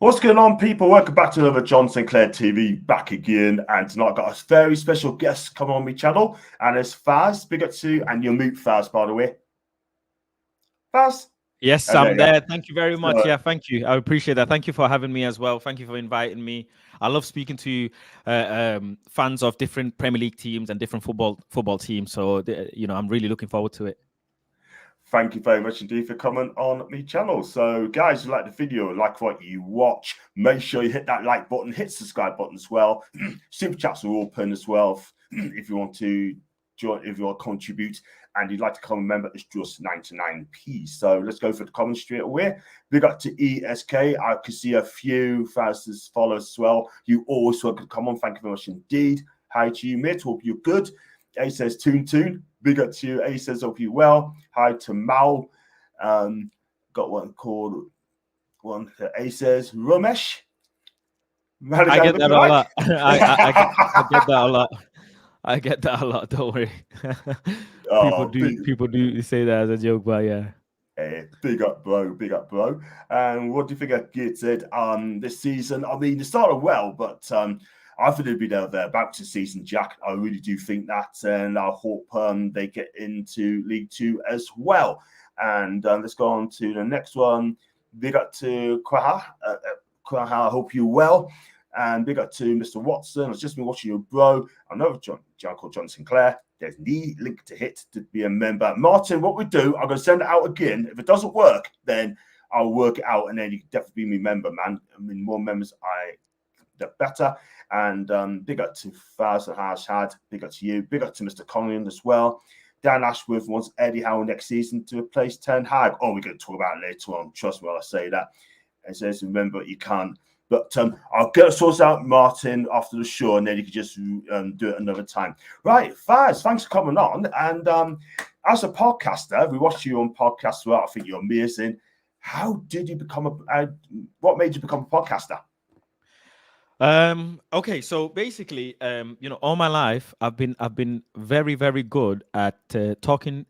What's going on, people? Welcome back to another Sinclair TV, back again. And tonight I've got a very special guest come on my channel, and it's Faz. Big up to you, and you'll meet Faz, by the way. Faz? Yes, Oh, I'm there. Thank you very much. So, Yeah, thank you. I appreciate that. Thank you for having me as well. Thank you for inviting me. I love speaking to fans of different Premier League teams and different football teams. So, I'm really looking forward to it. thank you very much indeed for coming on my channel. So, guys, if you like the video, like what you watch, make sure you hit that like button, hit subscribe button as well. Super chats are open as well if you want to join, if you want to contribute, and you'd like to become a member, it's just 99p. So let's go for the comments straight away. Big up to ESK. I can see a few fastest followers as well. You always welcome to come on. Thank you very much indeed. Hi to you, mate. Hope you're good. A says Toon. Big up to you. A says hope you well. Hi to Mal. Got one called one. A says Ramesh. I get that a lot. I get that a lot. I get that a lot. Don't worry. People do say that as a joke, but yeah. Hey, big up, bro. Big up, bro. And what do you think of Gated this season? I mean, it started well, but I think they'll be there back to season, Jack. I really do think that, and I hope they get into League Two as well. And let's go on to the next one. Big up to Kwaha. Kwaha, I hope you're well. And big up to Mr. Watson. I've just been watching your bro. Another John called John Sinclair. There's the link to hit to be a member. Martin, what we do, I'm going to send it out again. If it doesn't work, then I'll work it out, and then you can definitely be my member, man. I mean, more members, the better. And big up to Faz and Harshad. Big up to you. Big up to Mr. Conlon as well. Dan Ashworth wants Eddie Howe next season to replace Ten Hag. Oh, we're going to talk about it later on. Trust me when I say that. It says, remember, you can't. But I'll get source out, Martin, after the show, and then you can just do it another time. Right, Faz, thanks for coming on. And as a podcaster, we watched you on podcasts. Well, I think you're amazing. How did you become what made you become a podcaster? Okay, so basically, all my life I've been very, very good at talking.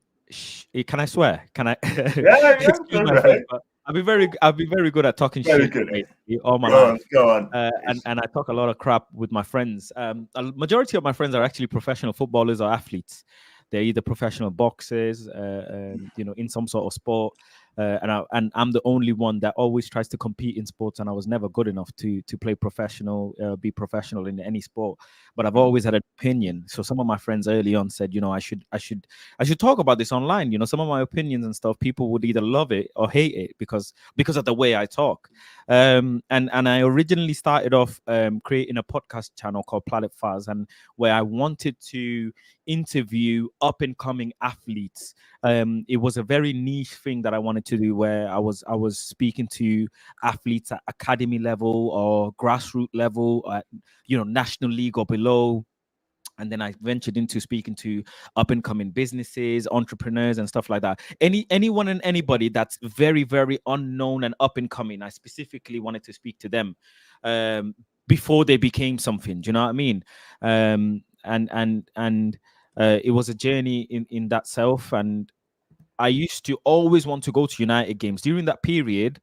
Can I swear? Can I? Yeah. Excuse my friend, but I've been very good at talking shit all my life. Go on. And I talk a lot of crap with my friends. A majority of my friends are actually professional footballers or athletes. They're either professional boxers, in some sort of sport. And I'm the only one that always tries to compete in sports, and I was never good enough to play professional, be professional in any sport. But I've always had an opinion. So some of my friends early on said, I should talk about this online. Some of my opinions and stuff, people would either love it or hate it because of the way I talk. And I originally started off creating a podcast channel called Planet Faz, and where I wanted to interview up and coming athletes. It was a very niche thing that I wanted to do, where I was speaking to athletes at academy level or grassroots level, at national league or below. And then I ventured into speaking to up and coming businesses, entrepreneurs, and stuff like that. Anyone and anybody that's very, very unknown and up and coming. I specifically wanted to speak to them before they became something. Do you know what I mean? It was a journey in that self. And I used to always want to go to United games. During that period,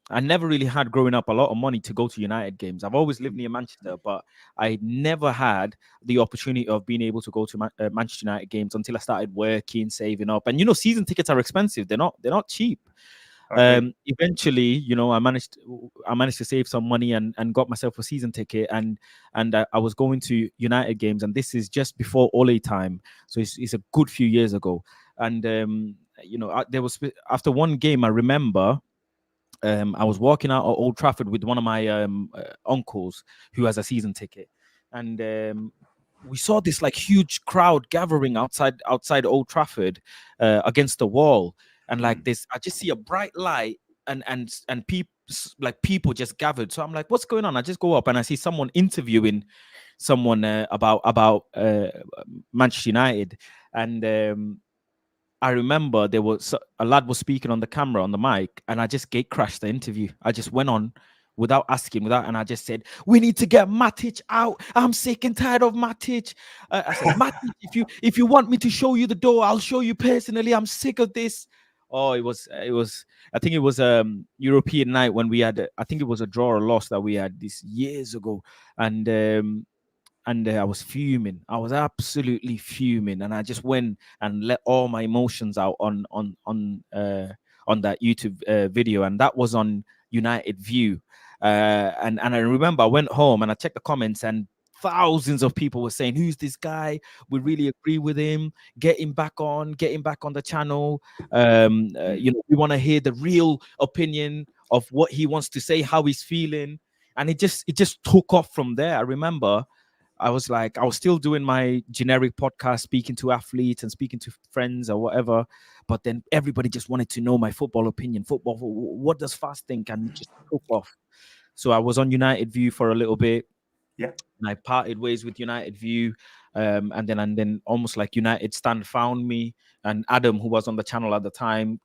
I never really had, growing up, a lot of money to go to United games. I've always lived near Manchester, but I never had the opportunity of being able to go to Manchester United games until I started working, saving up. And season tickets are expensive. They're not cheap. Okay. Eventually, I managed to save some money and got myself a season ticket, and I was going to United games, and this is just before Ole time, so it's a good few years ago. And there was, after one game, I remember I was walking out of Old Trafford with one of my uncles who has a season ticket, and we saw this like huge crowd gathering outside Old Trafford against the wall. And like this, I just see a bright light and people just gathered. So I'm like, what's going on? I just go up and I see someone interviewing someone about Manchester United. And I remember there was a lad was speaking on the camera, on the mic, and I just gate crashed the interview. I just went on without asking, and I just said, we need to get Matic out. I'm sick and tired of Matic. I said, Matic, if you want me to show you the door, I'll show you personally. I'm sick of this. Oh, it was. I think it was European night when we had. I think it was a draw or loss that we had this years ago, and I was fuming. I was absolutely fuming, and I just went and let all my emotions out on that YouTube video, and that was on United View. And I remember I went home and I checked the comments, and thousands of people were saying, "Who's this guy? We really agree with him. Get him back on. Get him back on the channel. We want to hear the real opinion of what he wants to say, how he's feeling." And it just took off from there. I remember I was still doing my generic podcast, speaking to athletes and speaking to friends or whatever. But then everybody just wanted to know my football opinion. Football, what does Fast think? And it just took off. So I was on United View for a little bit. Yeah. And I parted ways with United View. And then almost like United Stand found me. And Adam, who was on the channel at the time,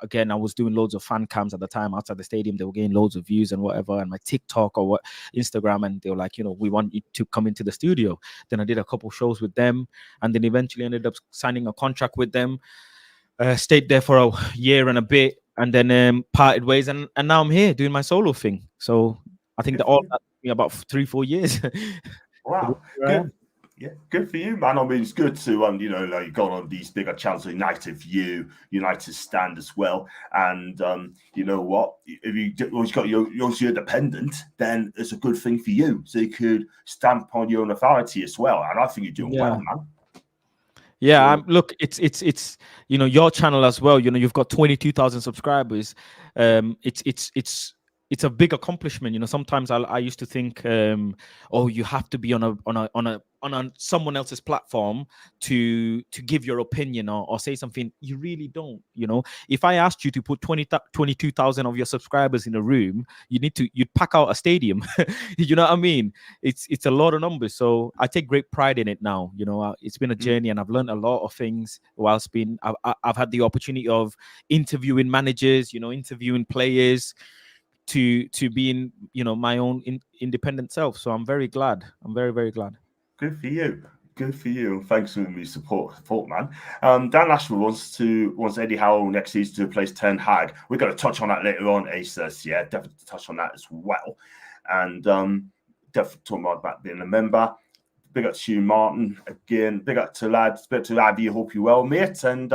again, I was doing loads of fan cams at the time outside the stadium. They were getting loads of views and whatever, and my TikTok or Instagram, and they were like, we want you to come into the studio. Then I did a couple shows with them, and then eventually ended up signing a contract with them. Stayed there for a year and a bit, and then parted ways, and now I'm here doing my solo thing. So I think that all that took me about 3-4 years. Wow, good. Yeah, good for you, man. I mean, it's good to you got on these bigger channels, United View, United Stand as well. And you know what? If you're also independent, then it's a good thing for you. So you could stamp on your own authority as well. And I think you're doing well, man. Yeah, look, it's your channel as well. You've got 22,000 subscribers. It's a big accomplishment. Sometimes I used to think, you have to be on someone else's platform to give your opinion or say something. You really don't. If I asked you to put 22,000 of your subscribers in a room, you'd pack out a stadium. You know what I mean? It's a lot of numbers. So I take great pride in it now. It's been a journey, and I've learned a lot of things whilst I've had the opportunity of interviewing managers, interviewing players, to being my own independent self. So I'm very glad. I'm very, very glad. Good for you. Good for you. Thanks for me support, man. Dan Ashford wants Eddie Howe next season to replace Ten Hag. We're going to touch on that later on. Ace says, yeah, definitely touch on that as well. And definitely talking about being a member. Big up to you, Martin. Again, big up to lads. Big up to Abby. Hope you're well, mate. And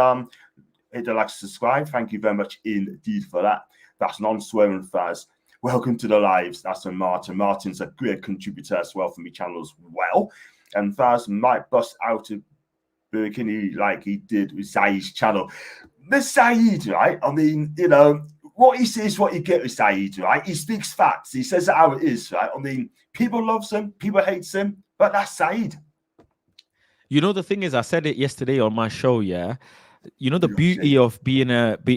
hit the like, subscribe. Thank you very much indeed for that. That's non-swearing Faz. Welcome to the lives. That's from Martin. Martin's a great contributor as well for me channel as well. And Faz might bust out of Burkini like he did with Saeed's channel. The Saeed, right? I mean, what he says, what you get with Saeed, right? He speaks facts. He says it how it is, right? I mean, people loves him, people hates him, but that's Saeed. The thing is, I said it yesterday on my show, yeah. The beauty of being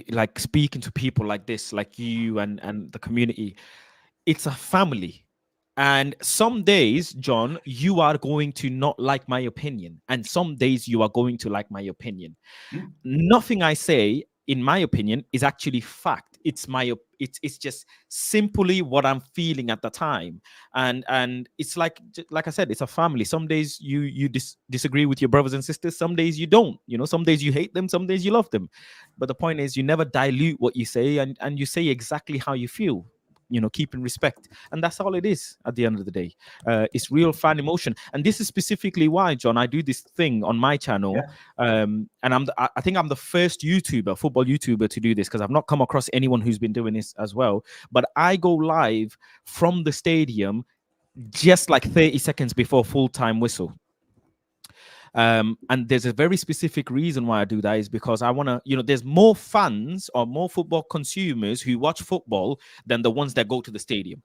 like speaking to people like this, like you and the community, it's a family. And some days, John, you are going to not like my opinion, and some days you are going to like my opinion. Nothing I say, in my opinion, is actually fact. It's just simply what I'm feeling at the time, and it's like I said, it's a family. Some days you disagree with your brothers and sisters. Some days you don't. Some days you hate them. Some days you love them. But the point is, you never dilute what you say, and you say exactly how you feel. Keeping respect, and that's all it is at the end of the day. It's real fan emotion, and this is specifically why, John, I do this thing on my channel. And I think I'm the first football YouTuber to do this, because I've not come across anyone who's been doing this as well. But I go live from the stadium just like 30 seconds before full-time whistle. And there's a very specific reason why I do that, is because I want to, there's more fans or more football consumers who watch football than the ones that go to the stadium.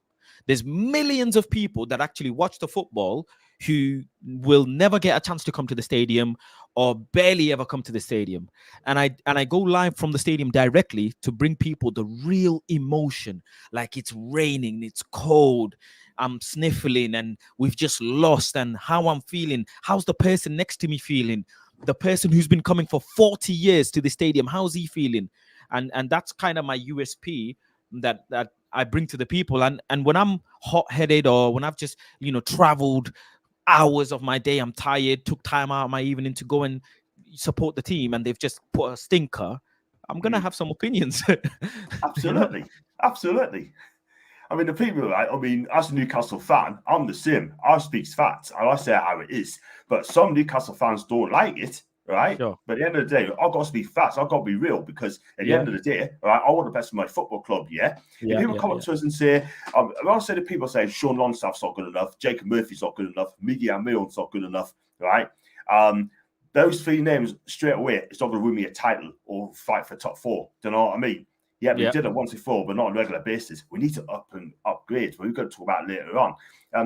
There's millions of people that actually watch the football who will never get a chance to come to the stadium or barely ever come to the stadium. And I go live from the stadium directly to bring people the real emotion. Like, it's raining, it's cold, I'm sniffling, and we've just lost, and how I'm feeling. How's the person next to me feeling? The person who's been coming for 40 years to the stadium, how's he feeling? And that's kind of my USP that I bring to the people. And when I'm hot-headed, or when I've just traveled hours of my day, I'm tired, took time out of my evening to go and support the team, and they've just put a stinker, I'm gonna have some opinions. Absolutely, absolutely. I mean, the people, right? I mean, as a Newcastle fan, I'm the same. I speak facts and I say how it is. But some Newcastle fans don't like it, right? Sure. But at the end of the day, I've got to speak facts. I've got to be real because at the end of the day, right, I want the best for my football club, yeah? If people come up to us and say, I say to people say Sean Longstaff's not good enough, Jacob Murphy's not good enough, Miggy Amil's not good enough, right? Those three names straight away, it's not going to win me a title or fight for top four. Do you know what I mean? Yeah, we did it once before, but not on a regular basis. We need to upgrade. We're going to talk about it later on.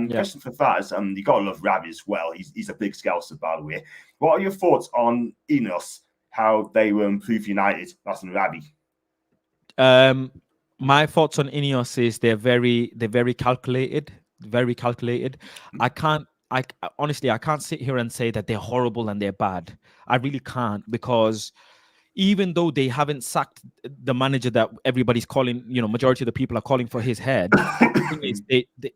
Question for Faz, you got to love Ravi as well. He's a big scouser, by the way. What are your thoughts on Ineos, how they will improve United, that's in Ravi? My thoughts on Ineos is they're very calculated, very calculated. I honestly, I can't sit here and say that they're horrible and they're bad. I really can't, because even though they haven't sacked the manager that everybody's calling, majority of the people are calling for his head, the thing is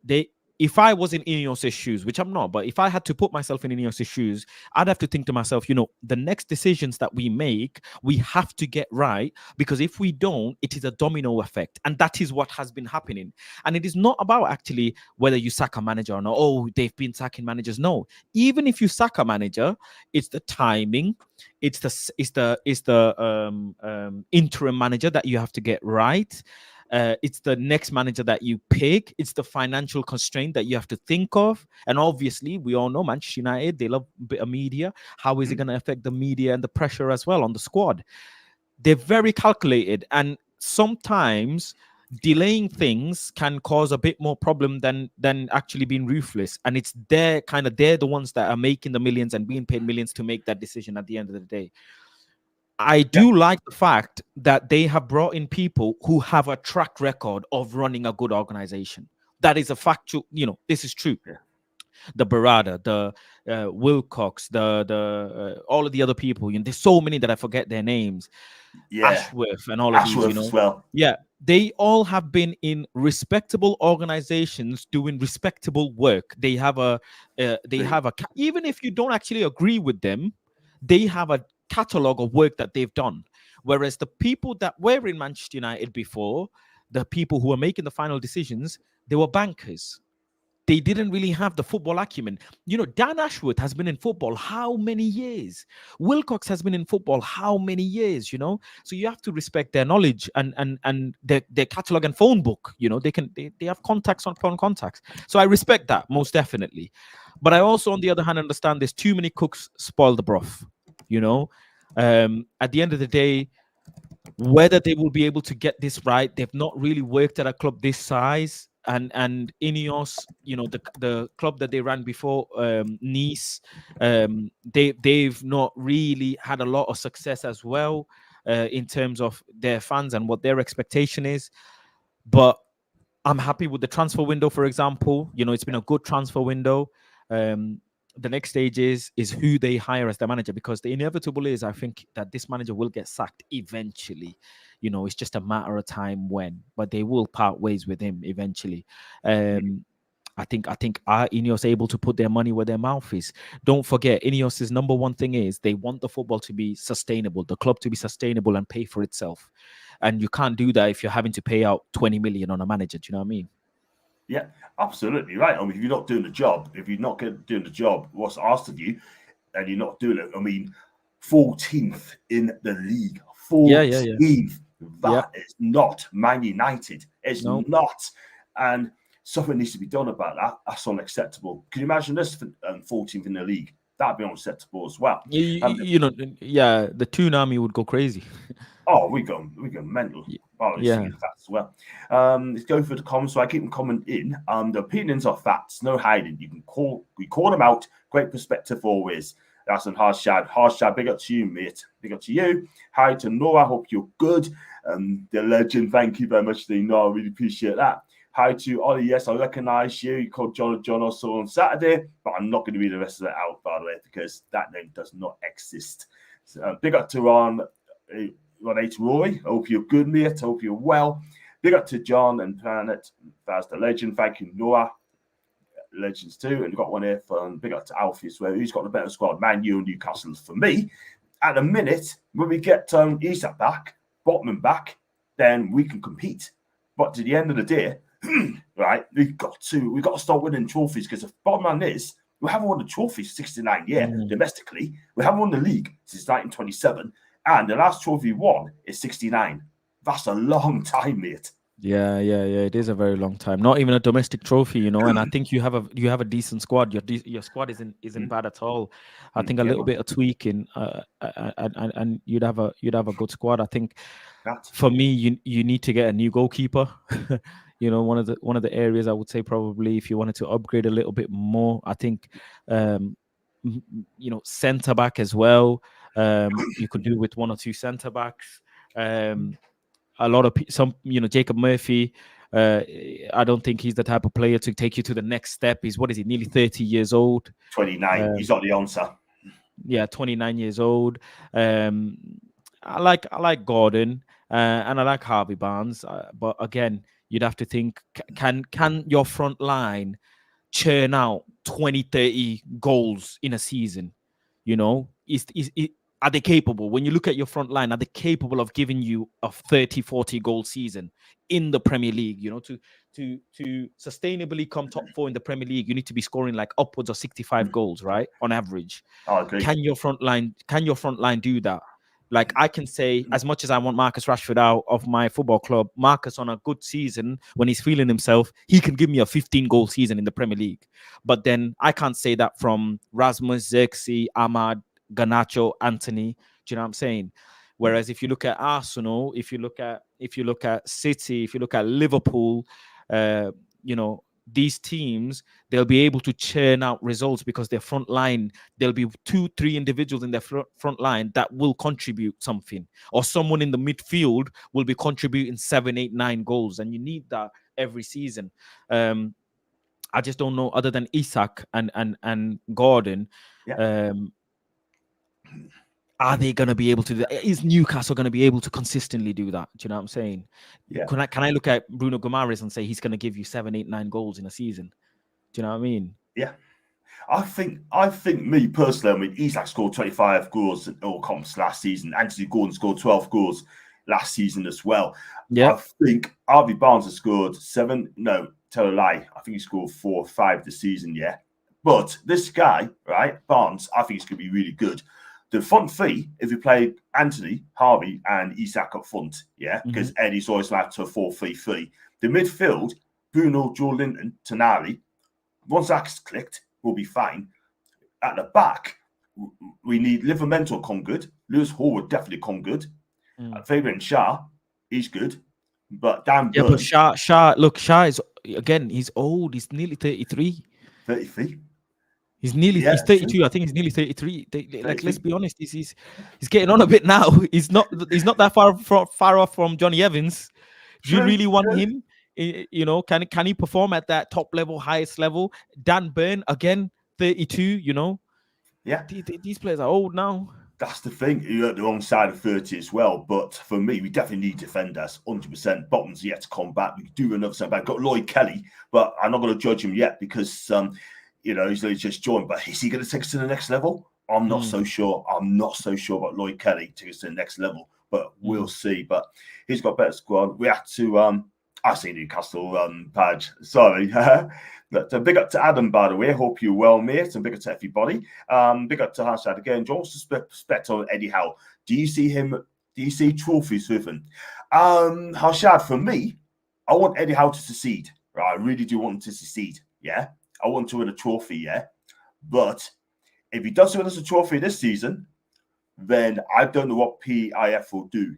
they if I was in Ineos' shoes, which I'm not, but if I had to put myself in Ineos' shoes, I'd have to think to myself, the next decisions that we make, we have to get right, because if we don't, it is a domino effect. And that is what has been happening. And it is not about actually whether you sack a manager or not. Oh, they've been sacking managers. No, even if you sack a manager, it's the timing, it's the interim manager that you have to get right. It's the next manager that you pick. It's the financial constraint that you have to think of. And obviously, we all know Manchester United, they love a bit of media. How is it going to affect the media and the pressure as well on the squad? They're very calculated. And sometimes delaying things can cause a bit more problem than actually being ruthless. And it's they're the ones that are making the millions and being paid millions to make that decision at the end of the day. I do like the fact that they have brought in people who have a track record of running a good organization. That is a factual, this is true. Yeah. The Barada, the Wilcox, the all of the other people. There's so many that I forget their names. Yeah. Ashworth and all of these, as well. Yeah, they all have been in respectable organizations doing respectable work. They have even if you don't actually agree with them, they have a catalog of work that they've done. Whereas the people that were in Manchester United before, the people who were making the final decisions, they were bankers. They didn't really have the football acumen. Dan Ashworth has been in football how many years? Wilcox has been in football how many years? So you have to respect their knowledge and their catalog and phone book. They have contacts on phone contacts. So I respect that most definitely. But I also, on the other hand, understand there's too many cooks spoil the broth. At the end of the day, whether they will be able to get this right, they've not really worked at a club this size. And Ineos, the club that they ran before, Nice, they've not really had a lot of success as well in terms of their fans and what their expectation is. But I'm happy with the transfer window, for example. It's been a good transfer window. The next stage is who they hire as their manager, because the inevitable is, I think, that this manager will get sacked eventually. It's just a matter of time when, but they will part ways with him eventually. I think are Ineos able to put their money where their mouth is? Don't forget, Ineos's number one thing is they want the football to be sustainable, the club to be sustainable and pay for itself. And you can't do that if you're having to pay out 20 million on a manager. Do you know what I mean? Yeah, absolutely right. I mean, if you're not doing the job, doing the job, what's asked of you, and you're not doing it, 14th in the league. 14th. Yeah. That is not Man United. It's not. And something needs to be done about that. That's unacceptable. Can you imagine this 14th in the league? That'd be unacceptable as well. The Toonami would go crazy. Oh, we go mental. Oh, yeah, facts as well. Let's go for the comments. So I keep them coming in. The opinions are facts, no hiding. We call them out. Great perspective always. That's on Harshad. Harshad, big up to you, mate. Big up to you. Hi to Noah. Hope you're good. The legend. Thank you very much, Noah. I really appreciate that. Hi to Ollie. Yes, I recognise you. You called John also on Saturday, but I'm not going to read the rest of it out, by the way, because that name does not exist. So, big up to Ron. Hey to Rory, I hope you're good, mate. I hope you're well. Big up to John and Planet. That's the legend. Thank you, Noah. Legends too. And we've got one here from big up to Alfie as well. Who's got the better squad? Man U and Newcastle for me. At the minute, when we get Isak back, bottom and back, then we can compete. But to the end of the day, right, we've got to start winning trophies, because the bottom line is we haven't won the trophy 69 years domestically. We haven't won the league since 1927, and the last trophy we won is 69. That's a long time, mate. Yeah. It is a very long time. Not even a domestic trophy, you know. And I think you have a decent squad. Your squad isn't bad at all. I think a little bit of tweaking, and you'd have a good squad. I think for me, you need to get a new goalkeeper. You know, one of the areas I would say probably if you wanted to upgrade a little bit more, I think, you know, centre back as well. You could do with one or two centre backs. A lot of some, you know, Jacob Murphy. I don't think he's the type of player to take you to the next step. He's nearly 30 years old. 29. He's not the answer. Yeah, 29 years old. I like Gordon and I like Harvey Barnes. But again, you'd have to think: can your front line churn out 20, 30 goals in a season? You know, are they capable? When you look at your front line, are they capable of giving you a 30, 40 goal season in the Premier League? You know, to sustainably come top 4 in the Premier League, you need to be scoring like upwards of 65 goals, right? On average. I agree. Can your front line do that? Like, I can say, as much as I want Marcus Rashford out of my football club, Marcus on a good season, when he's feeling himself, he can give me a 15-goal season in the Premier League. But then I can't say that from Rasmus, Xerxes, Ahmad, Garnacho, Anthony. Do you know what I'm saying? Whereas if you look at Arsenal, if you look at City, if you look at Liverpool, you know, these teams, they'll be able to churn out results because their front line, there'll be 2-3 individuals in their front line that will contribute something, or someone in the midfield will be contributing 7, 8, 9 goals, and you need that every season. I just don't know, other than Isak and Gordon, are they going to be able to do that? Is Newcastle going to be able to consistently do that? Do you know what I'm saying? Yeah. Can I look at Bruno Guimaraes and say he's going to give you 7, 8, 9 goals in a season? Do you know what I mean? Yeah. I think me personally, I mean, Isak scored 25 goals in all comps last season. Anthony Gordon scored 12 goals last season as well. Yeah. I think Harvey Barnes has scored 7. No, tell a lie. I think he scored 4 or 5 this season, yeah. But this guy, right, Barnes, I think he's going to be really good. The front three, if you play Anthony, Harvey, and Isak up front, yeah, because Eddie's always left to a 4-3-3. The midfield, Bruno, Joe Linton, Tonali, once that's clicked, we'll be fine. At the back, we need Livramento come good. Lewis Hall would definitely come good. Fabian Schär, he's good. But Dan Burn... Yeah, but Schär is, again, he's old. He's nearly 33. 33? He's 32. True. I think he's nearly 33. Like, let's be honest, he's getting on a bit now. He's not that far off from Johnny Evans. Do you really want him? You know, can he perform at that top level, highest level? Dan Burn, again, 32. You know, yeah, these players are old now. That's the thing. You're at the wrong side of 30 as well. But for me, we definitely need defenders, 100%. Bottom's yet to come back. We do another centre back. Got Lloyd Kelly, but I'm not going to judge him yet because you know, he's only just joined, but is he going to take us to the next level? I'm not so sure. I'm not so sure about Lloyd Kelly to take us to the next level, but we'll see. But he's got a better squad. We have to, I see Newcastle badge. Sorry. But big up to Adam, by the way. Hope you're well, mate. And big up to everybody. Big up to Harshad again. John, what's the perspective on Eddie Howe? Do you see trophies with him? Harshad, for me, I want Eddie Howe to succeed. Right? I really do want him to succeed. Yeah. I want to win a trophy, yeah. But if he doesn't win us a trophy this season, then I don't know what PIF will do.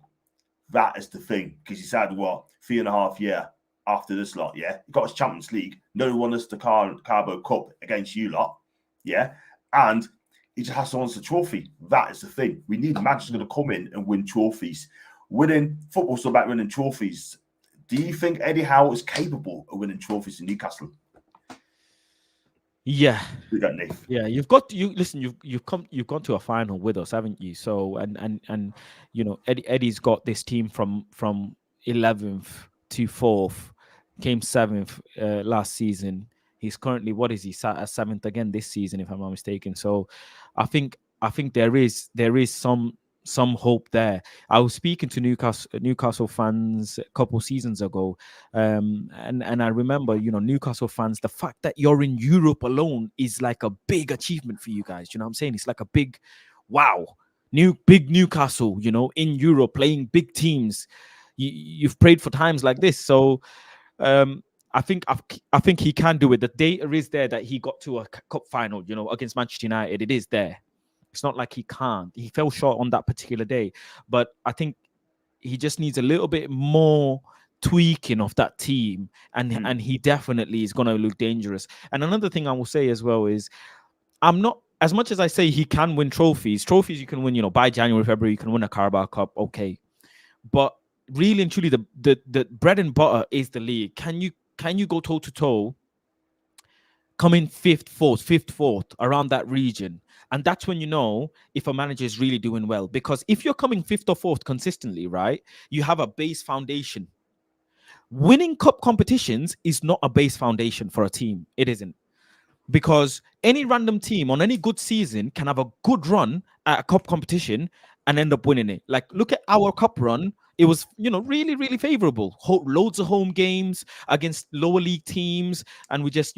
That is the thing. Because he's had, 3.5 years after this lot, yeah. He got his Champions League. No won us the Carbo Cup against you lot, yeah. And he just has to win us a trophy. That is the thing. We need a manager going to come in and win trophies. Football's about winning trophies. Do you think Eddie Howe is capable of winning trophies in Newcastle? Yeah, we got Nate. Yeah, you've gone to a final with us, haven't you? So and you know, Eddie's got this team from 11th to 4th, came 7th last season. He's currently, what is he, sat at 7th again this season, if I'm not mistaken. So I think there is some hope there. I was speaking to Newcastle fans a couple seasons ago, and I remember, Newcastle fans, the fact that you're in Europe alone is like a big achievement for you guys. You know what I'm saying? It's like a big, wow, big Newcastle, in Europe playing big teams. You've prayed for times like this, so I think he can do it. The data is there that he got to a cup final, against Manchester United. It is there. It's not like he can't. He fell short on that particular day, but I think he just needs a little bit more tweaking of that team, and he definitely is going to look dangerous. And another thing I will say as well is, I'm not, as much as I say he can win trophies you can win, by January, February, you can win a Carabao Cup, okay. But really and truly, the bread and butter is the league. Can you go toe to toe, come in fifth, fourth, around that region? And that's when you know if a manager is really doing well. Because if you're coming fifth or fourth consistently, right, you have a base foundation. Winning cup competitions is not a base foundation for a team. It isn't. Because any random team on any good season can have a good run at a cup competition and end up winning it. Like, look at our cup run. It was, really, really favorable. Loads of home games against lower league teams, and we just,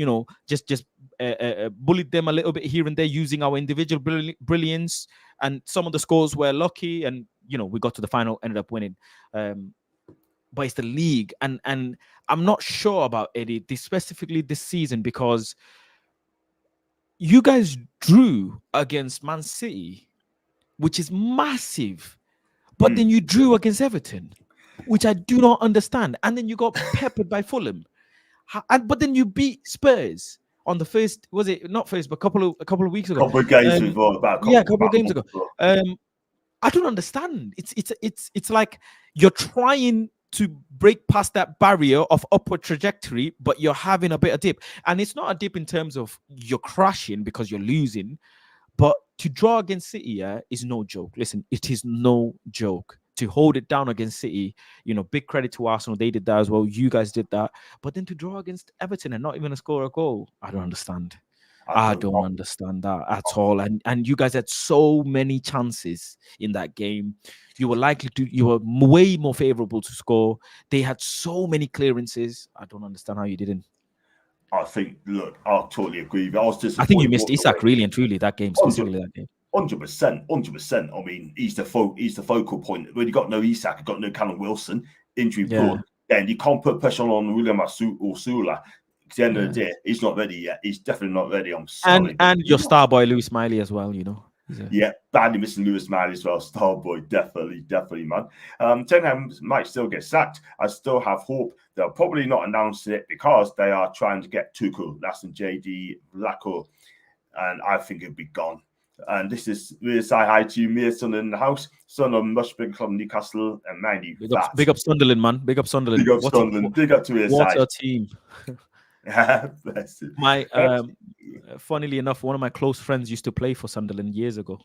bullied them a little bit here and there using our individual brilliance. And some of the scores were lucky, and we got to the final, ended up winning. But it's the league, and I'm not sure about Eddie specifically this season, because you guys drew against Man City, which is massive. But then you drew against Everton, which I do not understand. And then you got peppered by Fulham. But then you beat Spurs on the first, was it not first, but a couple of weeks ago. Couple of games before, a couple of games ago. I don't understand. It's like you're trying to break past that barrier of upward trajectory, but you're having a bit of dip. And it's not a dip in terms of you're crashing because you're losing. But to draw against City, is no joke. Listen, it is no joke. To hold it down against City, big credit to Arsenal. They did that as well. You guys did that. But then to draw against Everton and not even score a goal, I don't understand. I don't understand that at all. And you guys had so many chances in that game. You were way more favorable to score. They had so many clearances. I don't understand how you didn't. I think, look, I totally agree. I think you missed Isak really and truly that game, specifically that game. 100%. I mean, he's the focal point. When you got no Isak, you got no Callum Wilson, injury prone, then you can't put pressure on William Ursula. At the end of the day, he's not ready yet. He's definitely not ready. I'm sorry. And your star boy Lewis Miley as well, Yeah, badly missing Lewis Miley as well. Star boy, definitely, man. Ten Hag might still get sacked. I still have hope. They'll probably not announce it because they are trying to get Tuchel. That's in JD Blacko, and I think it'll be gone. And this is really say hi to you, Mir, son in the house, son of much big club Newcastle, and mind you, big up Sunderland, man. Big up Sunderland. Big up Sunderland. Big up to his side. What a team. Funnily enough, one of my close friends used to play for Sunderland years ago.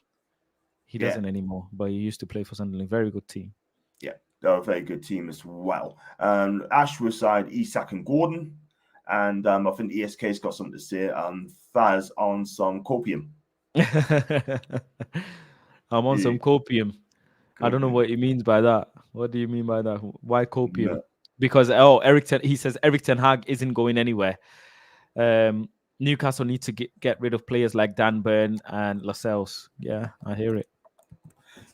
He doesn't anymore, but he used to play for Sunderland. Very good team. Yeah, they're a very good team as well. Ashworth side, Isak and Gordon. And I think ESK's got something to say. Faz on some copium. I'm on some copium. I don't know what he means by that. What do you mean by that? Why copium? No. Because he says Erik ten Hag isn't going anywhere. Newcastle need to get rid of players like Dan Burn and Lascelles. Yeah, I hear it.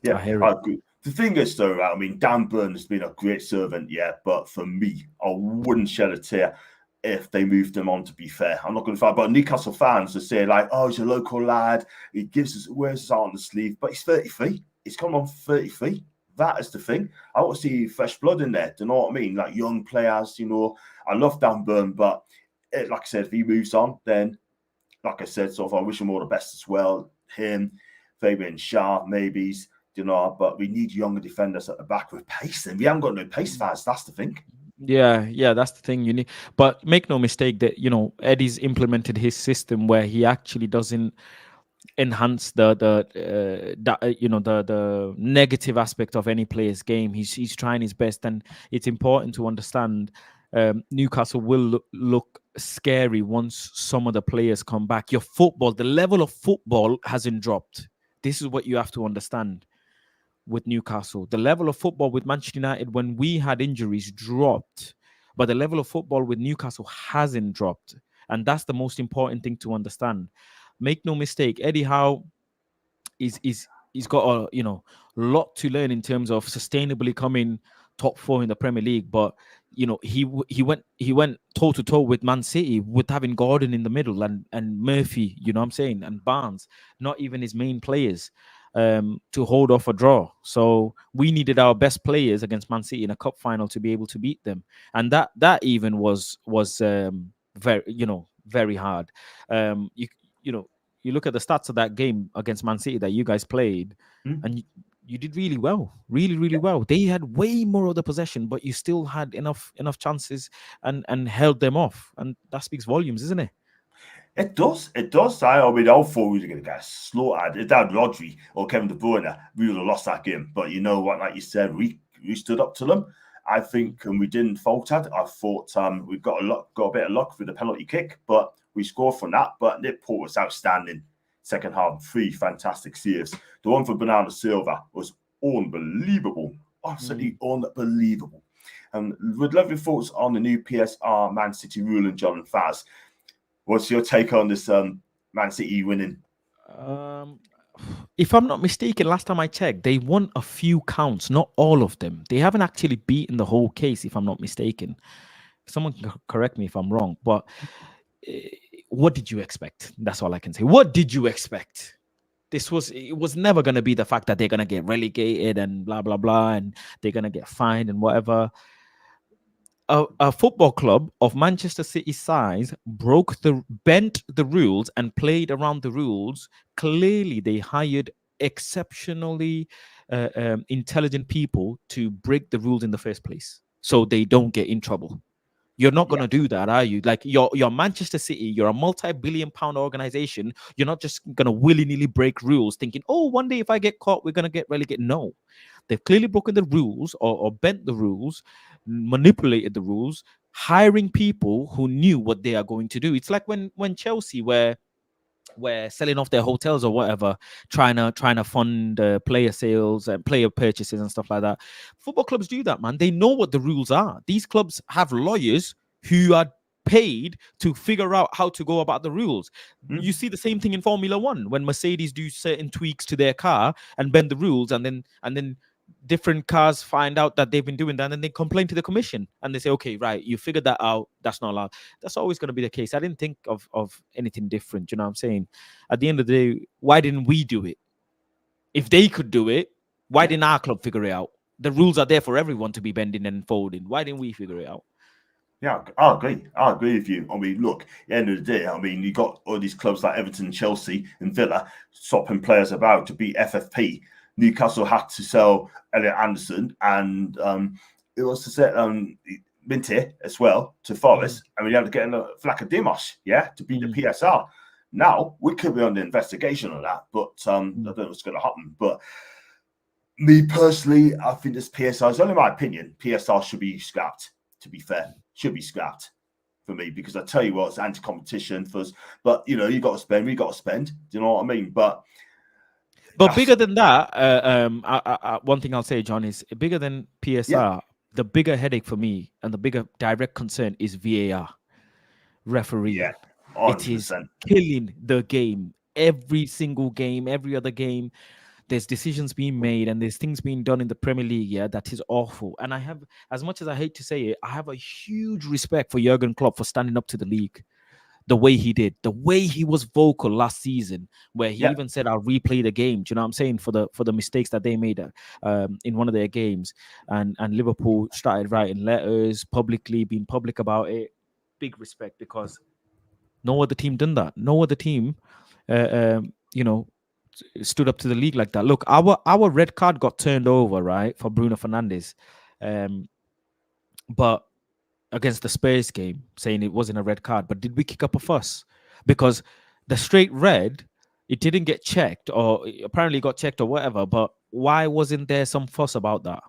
Yeah, I agree. The thing is, though, I mean, Dan Burn has been a great servant, but for me, I wouldn't shed a tear if they moved him on, to be fair. I'm not going to fight, but Newcastle fans will say, like, oh, he's a local lad. He wears his heart on the sleeve, but he's 33. He's come on 33. That is the thing. I want to see fresh blood in there. Do you know what I mean? Like young players, I love Dan Burn, but like I said, if he moves on, then, like I said, I wish him all the best as well. Him, Fabian Schär, maybe, but we need younger defenders at the back with pace. And we haven't got no pace fans. That's the thing. Yeah, that's the thing you need. But make no mistake that Eddie's implemented his system where he actually doesn't enhance the negative aspect of any player's game. He's trying his best, and it's important to understand Newcastle will look scary once some of the players come back. The level of football hasn't dropped. This is what you have to understand. with Newcastle. The level of football with Manchester United when we had injuries dropped, but the level of football with Newcastle hasn't dropped. And that's the most important thing to understand. Make no mistake, Eddie Howe is he's got a lot to learn in terms of sustainably coming top four in the Premier League. But he went toe to toe with Man City with having Gordon in the middle and Murphy, what I'm saying, and Barnes, not even his main players, to hold off a draw. So we needed our best players against Man City in a cup final to be able to beat them, and that even was very hard. You know you look at the stats of that game against Man City that you guys played, and you did really well, really well. They had way more of the possession, but you still had enough chances and held them off, and that speaks volumes, isn't it? It does. It does. I mean, all thought we were going to get slaughtered. If that Rodri or Kevin De Bruyne, we would have lost that game. But you know what? Like you said, we stood up to them. I think, and we didn't falter. I thought we've got a bit of luck with the penalty kick, but we scored from that. But Nick Paul was outstanding. Second half, 3 fantastic saves. The one for Bernardo Silva was unbelievable. Absolutely unbelievable. And we'd love your thoughts on the new PSR Man City ruling, John and Faz. What's your take on this Man City winning? If I'm not mistaken, last time I checked, they won a few counts, not all of them. They haven't actually beaten the whole case, if I'm not mistaken. Someone can correct me if I'm wrong, but what did you expect? That's all I can say. What did you expect? It was never going to be the fact that they're going to get relegated and blah, blah, blah, and they're going to get fined and whatever. A football club of Manchester City size bent the rules and played around the rules. Clearly, they hired exceptionally intelligent people to break the rules in the first place, so they don't get in trouble. You're not going to do that, are you? Like you're Manchester City, you're a multi-billion-pound organization. You're not just going to willy-nilly break rules thinking, oh, one day if I get caught, we're going to get relegated. No, they've clearly broken the rules or bent the rules, manipulated the rules, hiring people who knew what they are going to do. It's like when Chelsea were selling off their hotels or whatever, trying to fund player sales and player purchases and stuff like that. Football clubs do that, man. They know what the rules are. These clubs have lawyers who are paid to figure out how to go about the rules. You see the same thing in Formula One when Mercedes do certain tweaks to their car and bend the rules, and then different cars find out that they've been doing that, and then they complain to the commission and they say, okay, right, you figured that out, that's not allowed. That's always going to be the case. I didn't think of anything different. You know what I'm saying? At the end of the day, why didn't we do it? If they could do it, why didn't our club figure it out? The rules are there for everyone to be bending and folding. Why didn't we figure it out? Yeah, I agree with you. I mean, look, at the end of the day, I mean, you got all these clubs like Everton, Chelsea and Villa swapping players about to beat FFP. Newcastle had to sell Elliot Anderson, and it was to set Minty as well to Forest, and we had to get in a Flacca Dimos, to beat the PSR. Now we could be under investigation on that, but I don't know what's going to happen. But me personally, I think this PSR is only my opinion. PSR should be scrapped. To be fair, should be scrapped for me, because I tell you what, it's anti-competition first. But you got to spend. We got to spend. Do you know what I mean? But bigger than that, one thing I'll say, John, is bigger than PSR. Yeah. The bigger headache for me and the bigger direct concern is VAR, referee. Yeah, it is killing the game. Every single game, every other game, there's decisions being made and there's things being done in the Premier League, that is awful. And I have, as much as I hate to say it, I have a huge respect for Jurgen Klopp for standing up to the league. The way he did, the way he was vocal last season, where he even said, "I'll replay the game." Do you know what I'm saying? For the mistakes that they made in one of their games, and Liverpool started writing letters publicly, being public about it. Big respect, because no other team done that. No other team, stood up to the league like that. Look, our red card got turned over, right, for Bruno Fernandes, but against the Spurs game, saying it wasn't a red card. But did we kick up a fuss? Because the straight red, it didn't get checked, or apparently got checked or whatever. But why wasn't there some fuss about that?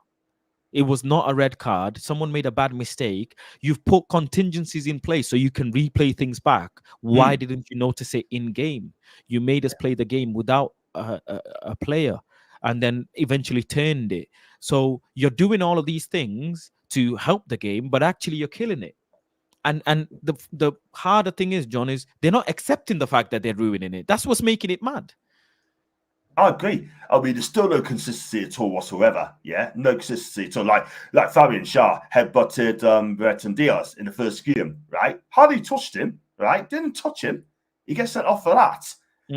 It was not a red card. Someone made a bad mistake. You've put contingencies in place so you can replay things back. Why didn't you notice it in game? You made us play the game without a player. and then eventually turned it. So you're doing all of these things to help the game, but actually you're killing it. And the harder thing is, John, is they're not accepting the fact that they're ruining it. That's what's making it mad. I agree. I mean, there's still no consistency at all whatsoever. Yeah, no consistency at all. Like Fabian Schär headbutted Brereton Diaz in the first game, right? Hardly touched him, right? Didn't touch him. He gets sent off for that.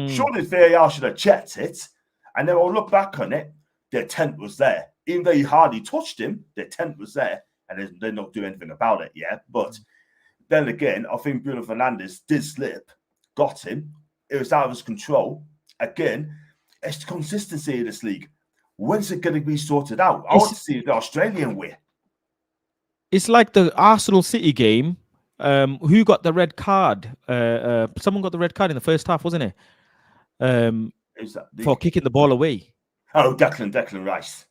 Surely VAR should have checked it, and then we'll look back on it. Their tent was there, even though he hardly touched him. Their tent was there, and they're not doing anything about it. Yeah, but then again, I think Bruno Fernandes did slip, got him. It was out of his control again. It's the consistency in this league. When's it going to be sorted out? I want to see the Australian way. It's like the Arsenal City game. Who got the red card? Someone got the red card in the first half, wasn't it? For kicking the ball away. Oh, Declan Rice.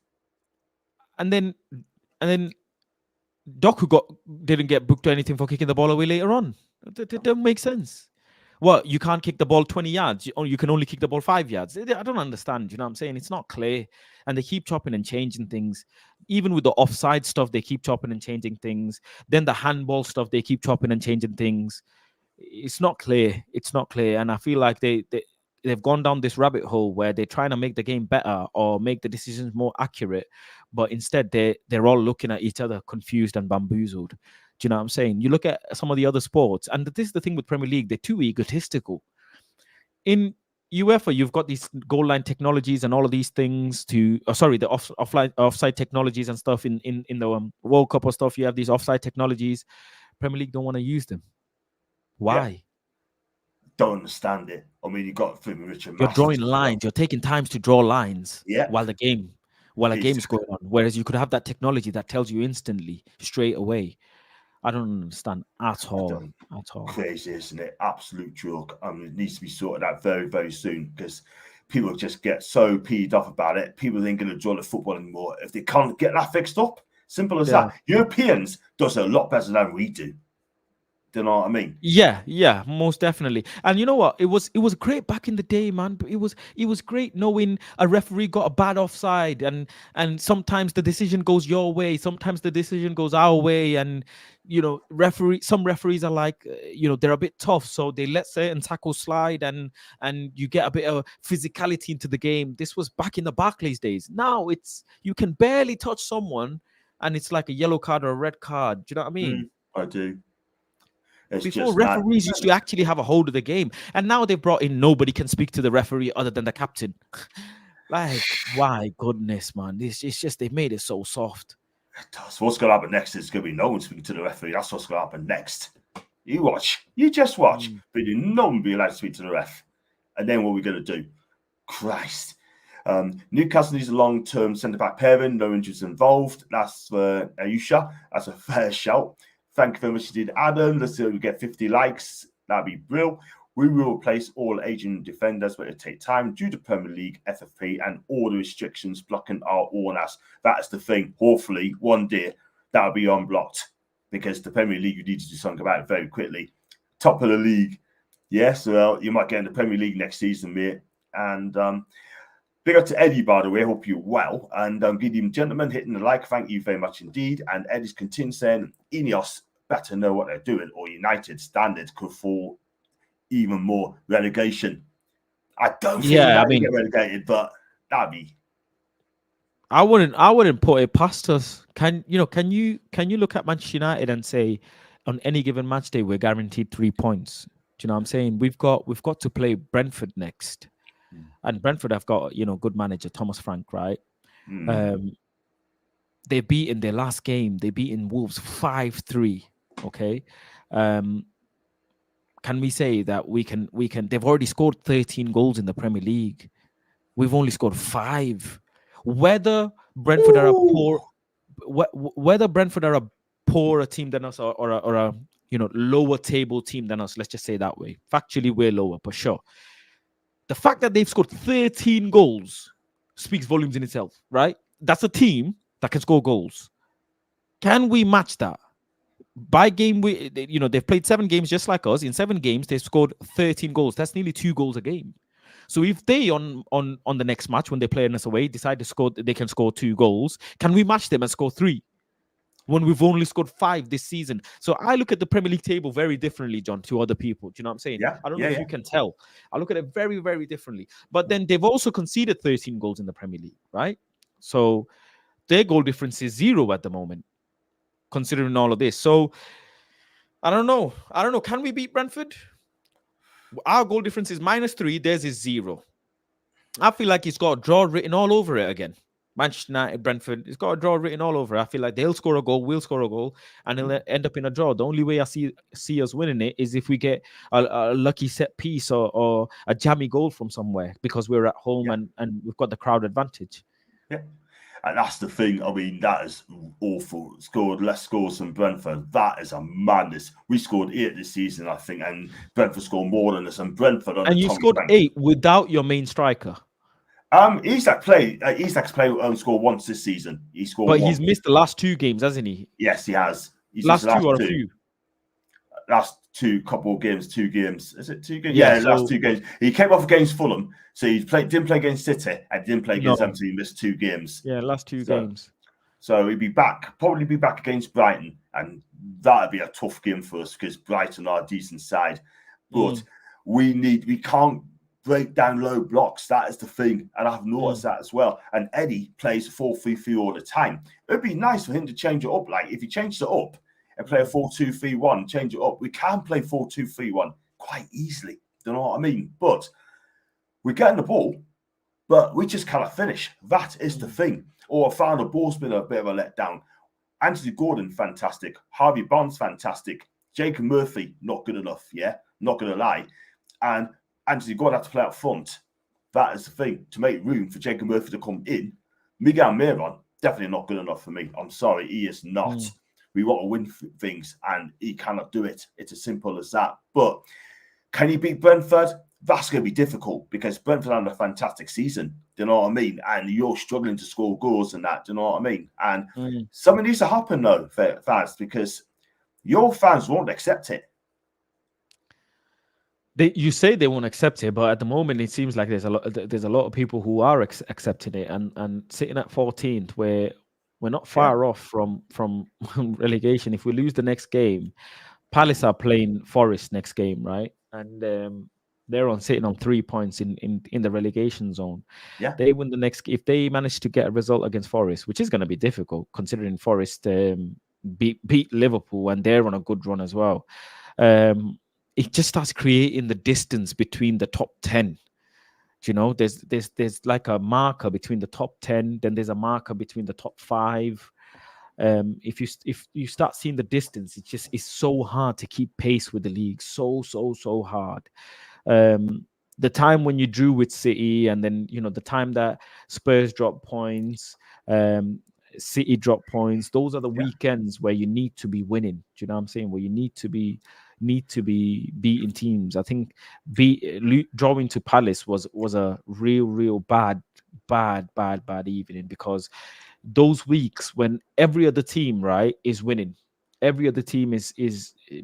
And then Doku didn't get booked or anything for kicking the ball away later on. It doesn't make sense. Well, you can't kick the ball 20 yards. You can only kick the ball 5 yards. I don't understand. You know what I'm saying? It's not clear. And they keep chopping and changing things. Even with the offside stuff, they keep chopping and changing things. Then the handball stuff, they keep chopping and changing things. It's not clear. It's not clear. And I feel like they've gone down this rabbit hole where they're trying to make the game better or make the decisions more accurate. But instead, they're all looking at each other confused and bamboozled. Do you know what I'm saying? You look at some of the other sports, and this is the thing with Premier League, they're too egotistical. In UEFA, you've got these goal line technologies and all of these things the offside technologies and stuff in the World Cup or stuff. You have these offside technologies. Premier League don't want to use them. Why? Yeah. Don't understand it. I mean, you got Richard. You're drawing lines. You're taking times to draw lines. Yeah. While a game is going on. Whereas you could have that technology that tells you instantly, straight away. I don't understand at all. Crazy, isn't it? Absolute joke. It needs to be sorted out very, very soon because people just get so peed off about it. People ain't going to enjoy the football anymore if they can't get that fixed up. Simple as that. Europeans does a lot better than we do. Do you know what I mean? Yeah, most definitely. And you know what? It was great back in the day, man. It was great knowing a referee got a bad offside, and sometimes the decision goes your way, sometimes the decision goes our way, and some referees are like, they're a bit tough, so they let certain tackles slide, and you get a bit of physicality into the game. This was back in the Barclays days. Now you can barely touch someone, and it's like a yellow card or a red card. Do you know what I mean? I do. Before, referees used to actually have a hold of the game, and now they've brought in nobody can speak to the referee other than the captain. Like, why, goodness, man, it's just they made it so soft. So what's going to happen next is going to be no one speaking to the referee. That's what's going to happen next. You just watch, but no one will be allowed to speak to the ref. And then what are we going to do? Christ. Newcastle needs a long-term centre-back pairing. No injuries involved. That's for Ayusha. That's a fair shout. Thank you very much indeed, Adam. Let's see if we get 50 likes. That'd be brilliant. We will replace all Asian defenders, but it'll take time due to Premier League, FFP, and all the restrictions blocking our owners. That is the thing. Hopefully, one day that'll be unblocked because the Premier League, you need to do something about it very quickly. Top of the league. Yes, well, you might get in the Premier League next season, mate. And big up to Eddie, by the way. I hope you're well. And good evening, gentlemen. Hitting the like. Thank you very much indeed. And Eddie's continuing saying, Ineos better know what they're doing, or United standards could fall even more relegation. I don't think they get relegated, but that'd be. I wouldn't put it past us. Can you look at Manchester United and say, on any given match day, we're guaranteed 3 points? Do you know what I'm saying? We've got to play Brentford next. And Brentford have got, good manager, Thomas Frank, right? They beat in their last game. They beat in Wolves 5-3. Okay. Can we say that we can? They've already scored 13 goals in the Premier League. We've only scored 5. Whether Brentford are a poorer team than us or a lower table team than us, let's just say that way. Factually, we're lower, for sure. The fact that they've scored 13 goals speaks volumes in itself, right? That's a team that can score goals. Can we match that? By game, they've played 7 games just like us. In 7 games, they've scored 13 goals. That's nearly 2 goals a game. So if they on the next match when they play us away decide to score, they can score 2 goals. Can we match them and score 3? When we've only scored 5 this season. So I look at the Premier League table very differently, John, to other people. Do you know what I'm saying? Yeah, I don't know if yeah. you can tell. I look at it very, very differently. But then they've also conceded 13 goals in the Premier League, right? So their goal difference is 0 at the moment, considering all of this. So I don't know. Can we beat Brentford? Our goal difference is -3. Theirs is 0. I feel like it's got a draw written all over it again. Manchester United, Brentford, it's got a draw written all over it. I feel like they'll score a goal, we'll score a goal, and it'll end up in a draw. The only way I see us winning it is if we get a lucky set piece or a jammy goal from somewhere, because we're at home and we've got the crowd advantage. Yeah. And that's the thing. I mean, that is awful. Scored less scores than Brentford. That is a madness. We scored 8 this season, I think, and Brentford scored more than us. And Brentford on and you scored 8 without your main striker. Isak's played scored once this season. He scored, but he's missed the last 2 games, hasn't he? Yes, he has. He's last 2 or a few. Last 2 couple of games, 2 games. Is it 2 games? Yeah, last 2 games. He came off against Fulham, so he didn't play against City and didn't play against them, so he missed 2 games. Yeah, last 2 games. So he'd probably be back against Brighton, and that'd be a tough game for us because Brighton are a decent side. But we can't break down low blocks. That is the thing, and I've noticed that as well. And Eddie plays 4-3-3 all the time. It'd be nice for him to change it up. Like if he changed it up and play a 4-2-3-1, change it up. We can play 4-2-3-1 quite easily. Do you know what I mean? But we're getting the ball, but we just cannot finish. That is the thing. Or I found the ball's been a bit of a letdown. Anthony Gordon, fantastic. Harvey Barnes, fantastic. Jacob Murphy, not good enough. Yeah, not going to lie. And Anthony Gordon had to play up front. That is the thing. To make room for Jacob Murphy to come in, Miguel Miron, definitely not good enough for me. I'm sorry, he is not. We want to win things, and he cannot do it. It's as simple as that. But can he beat Brentford? That's going to be difficult because Brentford had a fantastic season. Do you know what I mean? And you're struggling to score goals and that. Do you know what I mean? And something needs to happen, though, fans, because your fans won't accept it. You say they won't accept it, but at the moment it seems like there's a lot of people who are accepting it, and sitting at 14th, where we're not far off from relegation. If we lose the next game, Palace are playing Forest next game, right? And they're sitting on 3 points in the relegation zone. Yeah, they win the next. If they manage to get a result against Forest, which is going to be difficult considering Forest beat Liverpool and they're on a good run as well. It just starts creating the distance between the top 10. You know, there's like a marker between the top 10, then there's a marker between the top 5. If you start seeing the distance, it's so hard to keep pace with the league. So hard. The time when you drew with City, and then the time that Spurs dropped points, City dropped points, those are the weekends where you need to be winning. Do you know what I'm saying? Where you need to be beating teams. I think drawing to Palace was a real bad evening, because those weeks when every other team, right, is winning, every other team is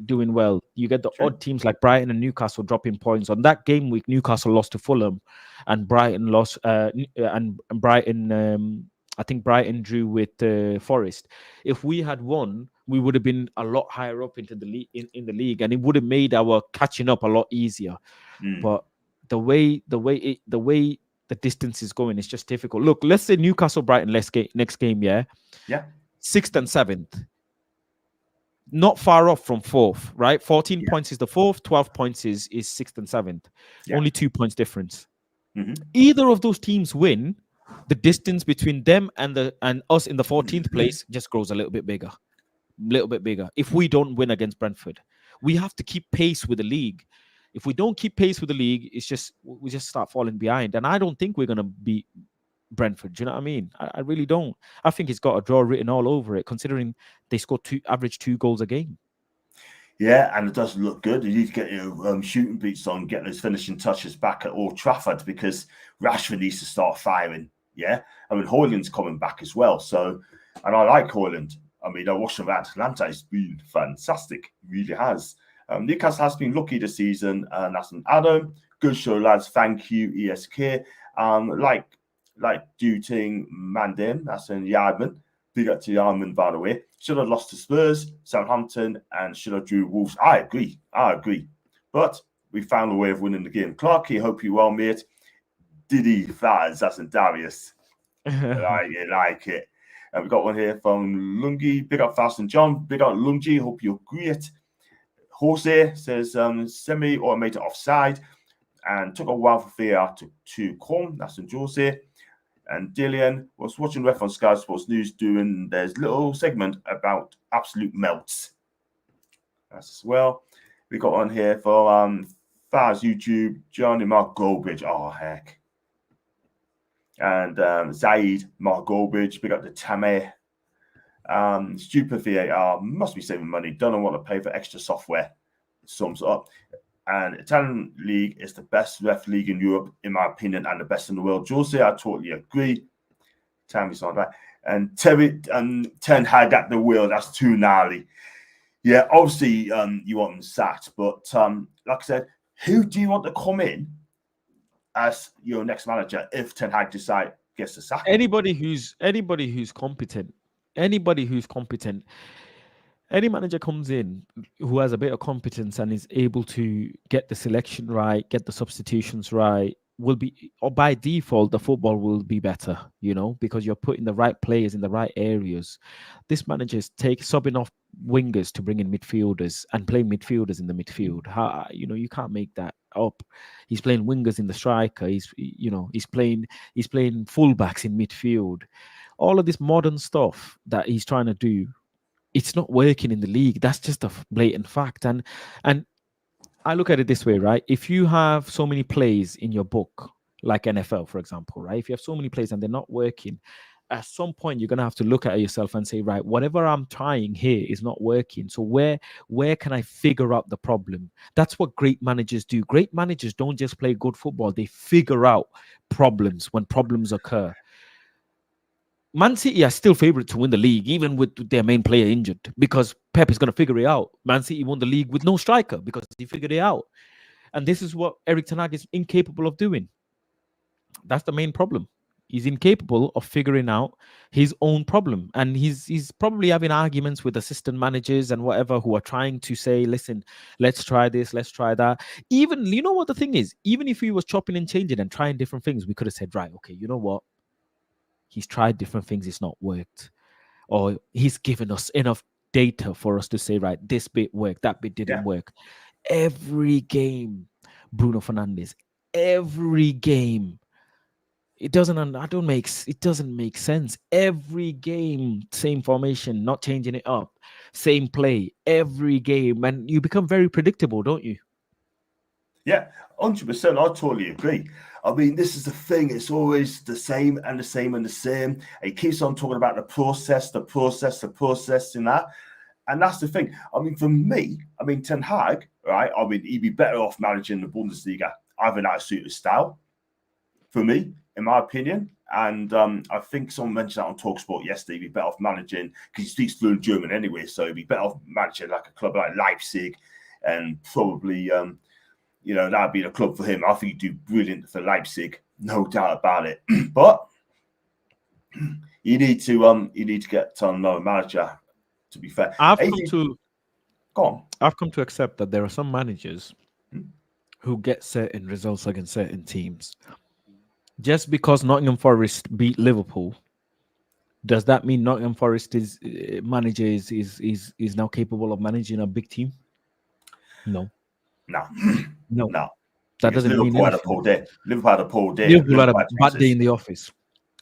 doing well, you get the odd teams like Brighton and Newcastle dropping points. On that game week, Newcastle lost to Fulham, and Brighton lost, and Brighton, I think Brighton drew with Forest. If we had won, we would have been a lot higher up into the league, in the league, and it would have made our catching up a lot easier. But the way the distance is going, it's just difficult. Look, let's say Newcastle Brighton next game, 6th and 7th, not far off from 4th, right? 14 points is the 4th, 12 points is 6th and 7th. Only 2 points difference. Either of those teams win, the distance between them and us in the 14th place just grows a little bit bigger. If we don't win against Brentford, we have to keep pace with the league. If we don't keep pace with the league, we just start falling behind. And I don't think we're gonna beat Brentford. Do you know what I mean? I really don't. I think it's got a draw written all over it, considering they score average 2 goals a game. Yeah, and it doesn't look good. You need to get your shooting boots on, get those finishing touches back at Old Trafford, because Rashford needs to start firing. Yeah, I mean, Højlund's coming back as well. So, and I like Højlund. I mean, I watched him at Atlanta. He's been fantastic. He really has. Newcastle has been lucky this season, and that's an Adam. Good show, lads. Thank you, ESK. Like Duting Mandim, that's in Yardman. Big up to Yardman, by the way. Should have lost to Spurs, Southampton, and should have drew Wolves. I agree. But we found a way of winning the game. Clarky, hope you well, mate. Diddy Faz, that's in Darius. like it. And we got one here from Lungi. Big up Fast and John. Big up Lungi. Hope you're great. Jose says semi-automated offside and took a while for VAR to come. That's in Jose. And Dillian was watching ref on Sky Sports News doing their little segment about absolute melts. That's as well. We got one here for Faz YouTube, Johnny Mark Goldbridge. Oh, heck. And Zaid Mark Goldbridge, big up to Tameh. Stupid VAR, must be saving money. Don't want to pay for extra software. Sums up. And Italian league is the best ref league in Europe, in my opinion, and the best in the world. Jose, I totally agree. Tammy's on that. And Terry and Ten Hag at the wheel, that's too gnarly. Yeah, obviously you want them sacked, but like I said, who do you want to come in as your next manager if Ten Hag gets the sack? Anybody who's competent. Any manager comes in who has a bit of competence and is able to get the selection right, get the substitutions right, will be, or by default, the football will be better, because you're putting the right players in the right areas. This manager is subbing off wingers to bring in midfielders and playing midfielders in the midfield. You can't make that up. He's playing wingers in the striker. He's playing fullbacks in midfield. All of this modern stuff that he's trying to do, it's not working in the league. That's just a blatant fact. And I look at it this way, right? If you have so many plays in your book, like NFL, for example, right? If you have so many plays and they're not working, at some point you're going to have to look at yourself and say, right, whatever I'm trying here is not working. So where can I figure out the problem? That's what great managers do. Great managers don't just play good football. They figure out problems when problems occur. Man City are still favourite to win the league, even with their main player injured, because Pep is going to figure it out. Man City won the league with no striker because he figured it out. And this is what Erik ten Hag is incapable of doing. That's the main problem. He's incapable of figuring out his own problem. And he's probably having arguments with assistant managers and whatever who are trying to say, listen, let's try this, let's try that. Even, you know what the thing is? Even if he was chopping and changing and trying different things, we could have said, right, okay, you know what? He's tried different things, it's not worked. Or he's given us enough data for us to say, right, this bit worked, that bit didn't work. Every game, Bruno Fernandes, every game, it doesn't make sense. Every game, same formation, not changing it up, same play, every game, and you become very predictable, don't you? Yeah, 100%. I totally agree. I mean, this is the thing. It's always the same and the same and the same. He keeps on talking about the process, and that. And that's the thing. I mean, for me, Ten Hag, right? I mean, he'd be better off managing the Bundesliga. I think that suits his style, for me, in my opinion. And I think someone mentioned that on TalkSport yesterday. He'd be better off managing, because he speaks fluent German anyway, so he'd be better off managing like a club like Leipzig, and probably that'd be the club for him. I think he'd do brilliant for Leipzig, no doubt about it. But you need to get another manager. To be fair, I've come to accept that there are some managers who get certain results against certain teams. Just because Nottingham Forest beat Liverpool, does that mean Nottingham Forest manager is now capable of managing a big team? No. That doesn't mean Liverpool had a poor day. Liverpool had a poor day. Liverpool had a bad day in the office.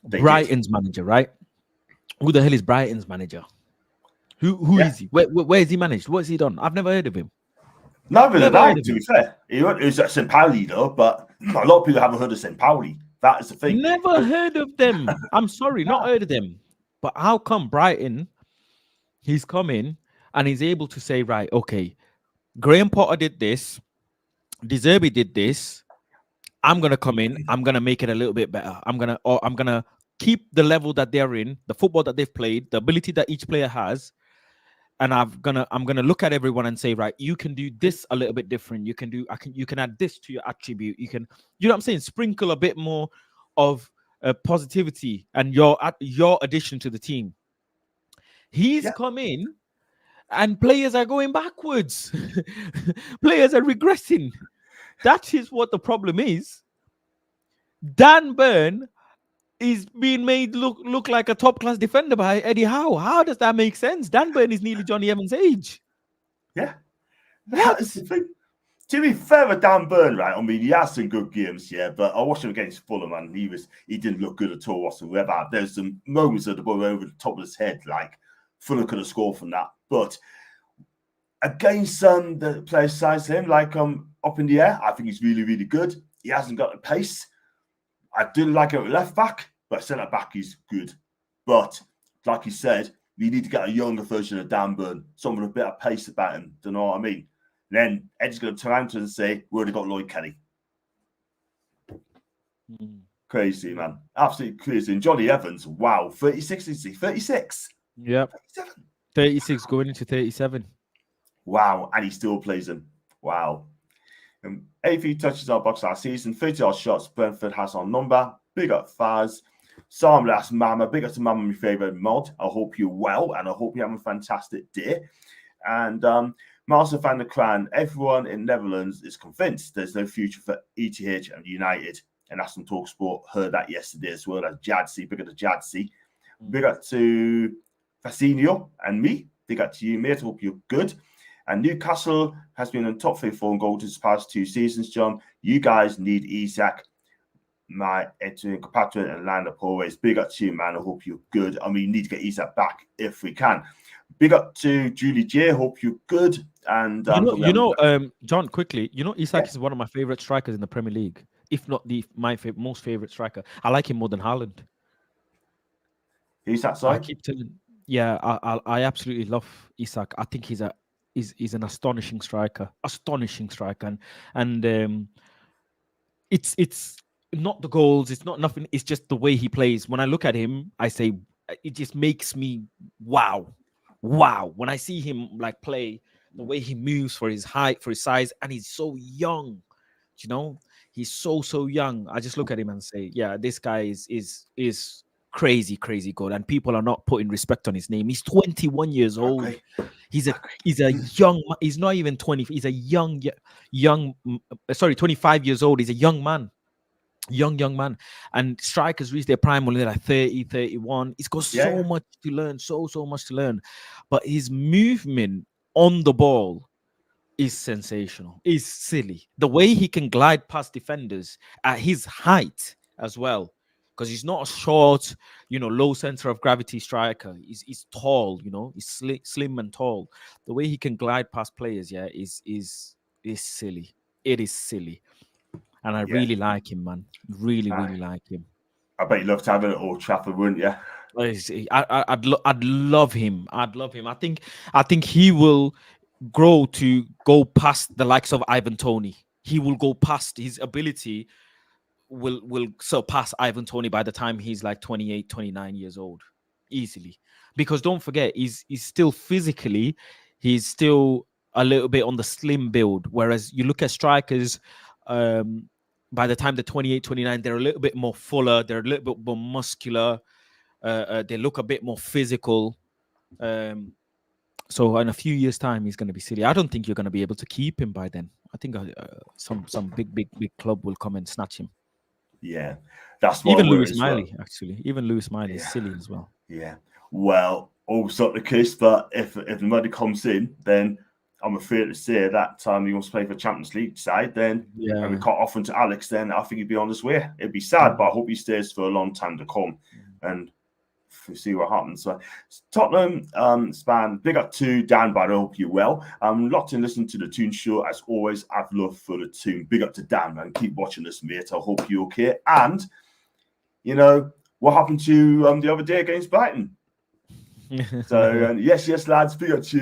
Brighton's manager, right? Who the hell is Brighton's manager? Who is he? Where is he managed? What has he done? I've never heard of him. Never heard of him, to be fair. He was at St. Pauli, though, but a lot of people haven't heard of St. Pauli. That is the thing. Never heard of them. I'm sorry, not heard of them. But how come Brighton, he's come in and he's able to say, right, okay, Graham Potter did this, De Zerbi did this, I'm going to come in, I'm going to make it a little bit better. I'm going to keep the level that they're in, the football that they've played, the ability that each player has, and I'm gonna look at everyone and say, right, you can do this a little bit different. You can add this to your attribute. You can, you know what I'm saying, sprinkle a bit more of positivity and your addition to the team. He's Yeah. come in and players are going backwards. Players are regressing. That is what the problem is. Dan Burn is being made look like a top class defender by Eddie Howe. How does that make sense? Dan Burn is nearly Johnny Evans' age. Yeah. What? That's the thing. To be fair with Dan Burn, right? I mean, he has some good games, yeah, but I watched him against Fulham and he didn't look good at all whatsoever. There's some moments of the ball over the top of his head, like Fulham could have scored from that. But against the players size him, like up in the air, I think he's really, really good. He hasn't got the pace. I didn't like it at left back, but centre back he's good. But like you said, we need to get a younger version of Dan Burn, someone with a bit of pace about him. Do you know what I mean? Then Ed's going to turn around to and say, we already got Lloyd Kelly. Crazy, man. Absolutely crazy. And Johnny Evans, wow. 36, is he? 36? Yep. 36 going into 37. Wow. And he still plays him. Wow. 83 touches our box last season, 30 odd shots. Brentford has our number. Big up Faz. Sam last Mama. Big up to Mama, my favourite mod. I hope you're well and I hope you have a fantastic day. And Master Van der Kraan, everyone in Netherlands is convinced there's no future for ETH and United. And that's from TalkSport. Heard that yesterday as well. That's Jadsy. Big up to Jadsy. Big up to Fasinio and me. Big up to you, mate. Hope you're good. And Newcastle has been in top 3 4 goals this past 2 seasons, John. You guys need Isak, my compatriot, and land up always. Big up to you, man. I hope you're good. I mean, you need to get Isak back if we can. Big up to Julie J. Hope you're good. And John, quickly, Isak is one of my favorite strikers in the Premier League, if not my most favorite striker. I like him more than Haaland. Who's that? Sorry, I keep telling. Yeah, I absolutely love Isak. I think he's an astonishing striker, and it's not the goals, it's not nothing. It's just the way he plays. When I look at him, I say it just makes me wow. When I see him like play, the way he moves for his height, for his size, and he's so young, he's so young. I just look at him and say, yeah, this guy is crazy good, and people are not putting respect on his name. He's 21 years old. Okay. He's a young. He's not even 20. He's a young. 25 years old. He's a young man. Young man. And strikers reach their prime when they're like 30, 31. He's got so much to learn. So much to learn. But his movement on the ball is sensational. Is silly. The way he can glide past defenders at his height as well. Because he's not a short, low center of gravity striker. He's tall, he's slim and tall. The way he can glide past players, is silly. It is silly. And I really like him, man. Really like him. I bet you'd love to have it at Old Trafford, wouldn't you? I'd love him. I think he will grow to go past the likes of Ivan Toney. He will go past his ability. Will surpass Ivan Toney by the time he's like 28, 29 years old, easily. Because don't forget, he's still physically, he's still a little bit on the slim build. Whereas you look at strikers, by the time they're 28, 29, they're a little bit more fuller, they're a little bit more muscular, they look a bit more physical. So in a few years' time, he's going to be silly. I don't think you're going to be able to keep him by then. I think some big club will come and snatch him. Yeah, that's what even Lewis Miley, actually. Even Lewis Miley is silly as well. Yeah. Well, also the case, but if the money comes in, then I'm afraid to say that he wants to play for Champions League side, then and we can't offer him to Alex, then I think he'd be on his way. It'd be sad, but I hope he stays for a long time to come. And we'll see what happens. So Tottenham span, big up to Dan, but I hope you're well. Locked in listening to the Toon Show as always. I've love for the Toon. Big up to Dan, man. Keep watching this, mate. I hope you're okay. And what happened to the other day against Brighton? So yes, lads. Big up to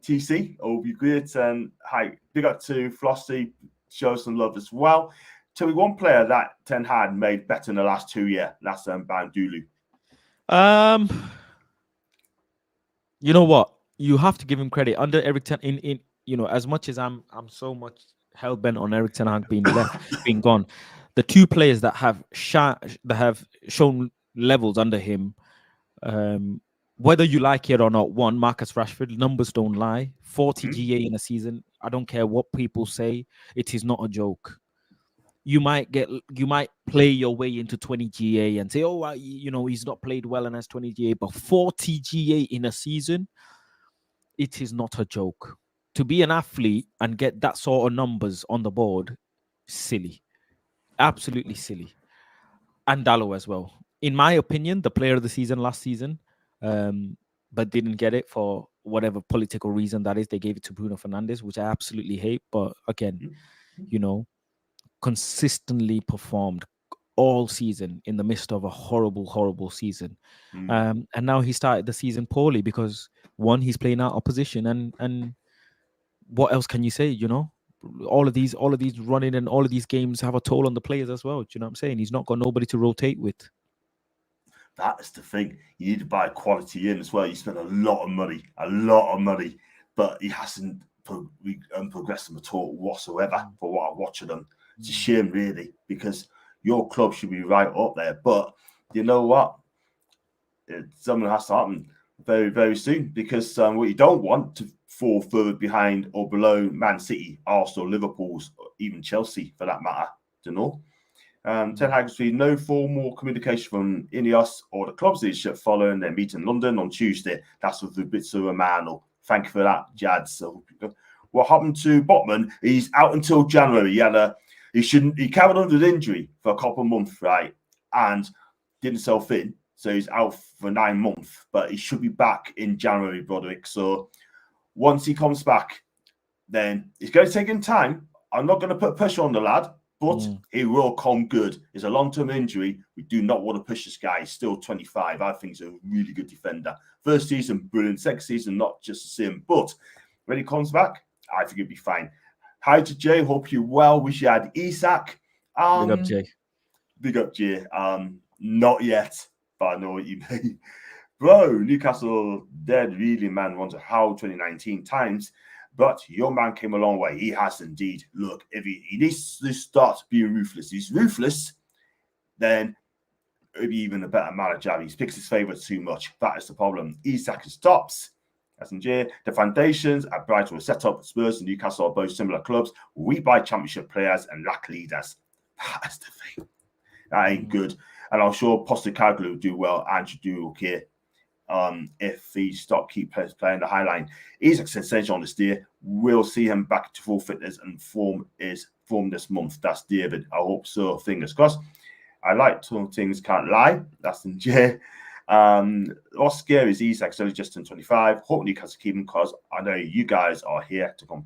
TC. Hope you're great. And hi, big up to Flossie. Show some love as well. Tell me one player that Ten Hag made better in the last 2 years. That's Bandulu. You know what? you have to give him credit under Eric Ten. In as much as I'm so much hell bent on Eric Ten Hag being gone, the two players that have shown levels under him, whether you like it or not, one, Marcus Rashford, numbers don't lie. 40 GA in a season. I don't care what people say. It is not a joke. You might play your way into 20 GA and say, oh, he's not played well and has 20 GA, but 40 GA in a season, it is not a joke. To be an athlete and get that sort of numbers on the board, silly. Absolutely silly. And Dallo as well. In my opinion, the player of the season last season, but didn't get it for whatever political reason that is. They gave it to Bruno Fernandes, which I absolutely hate. But again, consistently performed all season in the midst of a horrible, horrible season. And now he started the season poorly because, one, he's playing out opposition, and what else can you say? All of these running and all of these games have a toll on the players as well. Do you know what I'm saying? He's not got nobody to rotate with. That's the thing. You need to buy quality in as well. You spend a lot of money, but he hasn't progressed them at all whatsoever for what I'm watching them. It's a shame, really, because your club should be right up there. But you know what? Something has to happen very, very soon, because what you don't want to fall further behind or below Man City, Arsenal, Liverpool's, or even Chelsea for that matter. Ten Hag has received no formal communication from Ineos or the club's leadership following their meeting in London on Tuesday. That's with Fabrizio Romano. Thank you for that, Jad. So, what happened to Botman? He's out until January. He carried on with injury for a couple of months, right, and didn't self in. So he's out for 9 months, but he should be back in January, Broderick. So once he comes back, then it's going to take him time. I'm not going to put pressure on the lad, but he will come good. It's a long-term injury. We do not want to push this guy. He's still 25. I think he's a really good defender. First season, brilliant. Second season, not just the same. But when he comes back, I think he'll be fine. Hi to Jay. Hope you're well. Wish you had Isak. Big up, Jay. Big up, Jay. Not yet, but I know what you mean. Bro, Newcastle dead really, man. Wants a how 2019 times. But your man came a long way. He has indeed. Look, if he needs to start being ruthless. He's ruthless, then it'll be even a better manager. He picks his favourites too much. That is the problem. Isak stops. As in Jay, the foundations at Brighton were set up. Spurs and Newcastle are both similar clubs. We buy championship players and lack leaders. That's the thing. That ain't good. And I'm sure Postecoglou will do well and should do okay. If he keep playing the high line. He's a sensation on this day. We'll see him back to full fitness and form this month. That's David. I hope so. Fingers crossed. I like some things can't lie. That's in Jay. What's scary is Isak's only just turned 25. Hope Newcastle keep him because I know you guys are here to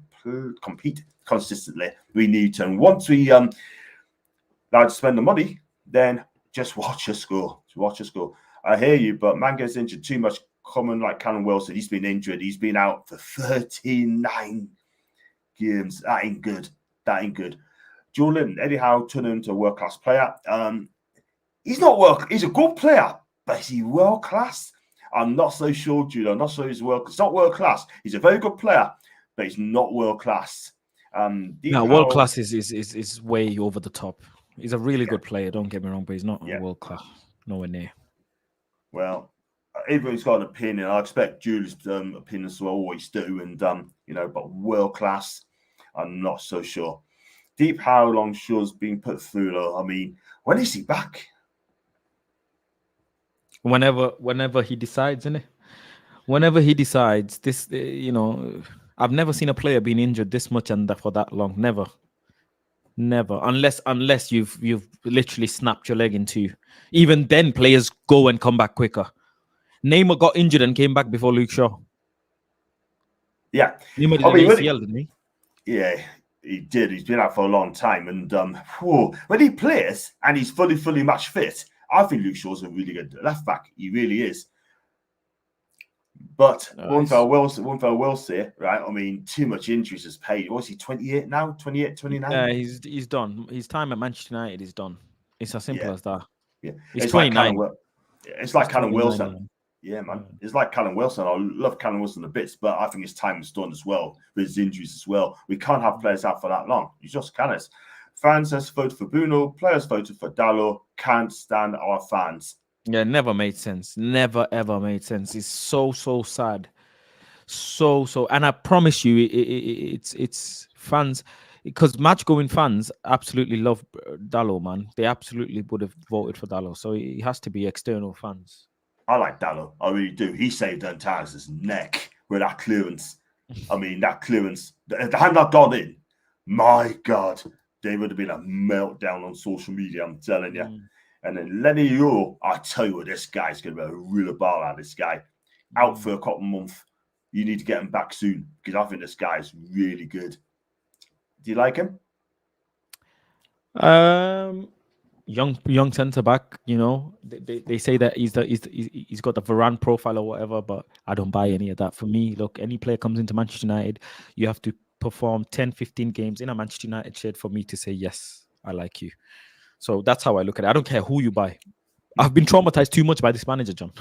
compete consistently. We need to. And once we like to spend the money, then just watch us go. I hear you, but man gets injured too much. Common like Callum Wilson. He's been injured. He's been out for 39 games. That ain't good. Julian, Eddie Howe turned into a world-class player. He's not he's a good player, but is he world-class? I'm not so sure, Julian. I'm not sure he's He's not world-class. He's a very good player, but he's not world-class. World-class is way over the top. He's a really good player, don't get me wrong, but he's not world-class. Nowhere near. Well, everybody's got an opinion. I expect Julie's opinions to always do, and but world class, I'm not so sure. Deep, how long Shaw's been put through though? I mean, when is he back? Whenever he decides, innit? Whenever he decides, this I've never seen a player being injured this much and for that long. Never. Unless you've literally snapped your leg in two. Even then, players go and come back quicker. Neymar got injured and came back before Luke Shaw. Yeah. Neymar did an ACL, didn't he? Yeah, he did. He's been out for a long time. And when he plays and he's fully match fit, I think Luke Shaw's a really good left back. He really is. But one thing I will say, right? I mean, too much injuries has paid. What is he, 28 now? 28, 29? Yeah, he's done. His time at Manchester United is done. It's as simple as that. Yeah. He's 29. It's like Callum Wilson. Yeah, man. It's like Callum Wilson. I love Callum Wilson a bit, but I think his time is done as well with his injuries as well. We can't have players out for that long. You just can't. Fans has voted for Bruno. Players voted for Dalot. Can't stand our fans. Yeah, never made sense. Never ever made sense. It's so sad. So, and I promise you, it's fans, because match going fans absolutely love Dalot, man. They absolutely would have voted for Dalot. So it has to be external fans. I like Dalot. I really do. He saved Antares' neck with that clearance. I mean, that clearance. The hand that got in, my God, there would have been a meltdown on social media, I'm telling you. And then Lenny Euro, I tell you what, this guy's going to be a real ball out. This guy out for a couple of months. You need to get him back soon, because I think this guy is really good. Do you like him? Young centre back. You know, they say that he's got the Varane profile or whatever, but I don't buy any of that. For me, look, any player comes into Manchester United, you have to perform 10-15 games in a Manchester United shirt for me to say yes, I like you. So that's how I look at it. I don't care who you buy. I've been traumatized too much by this manager, John.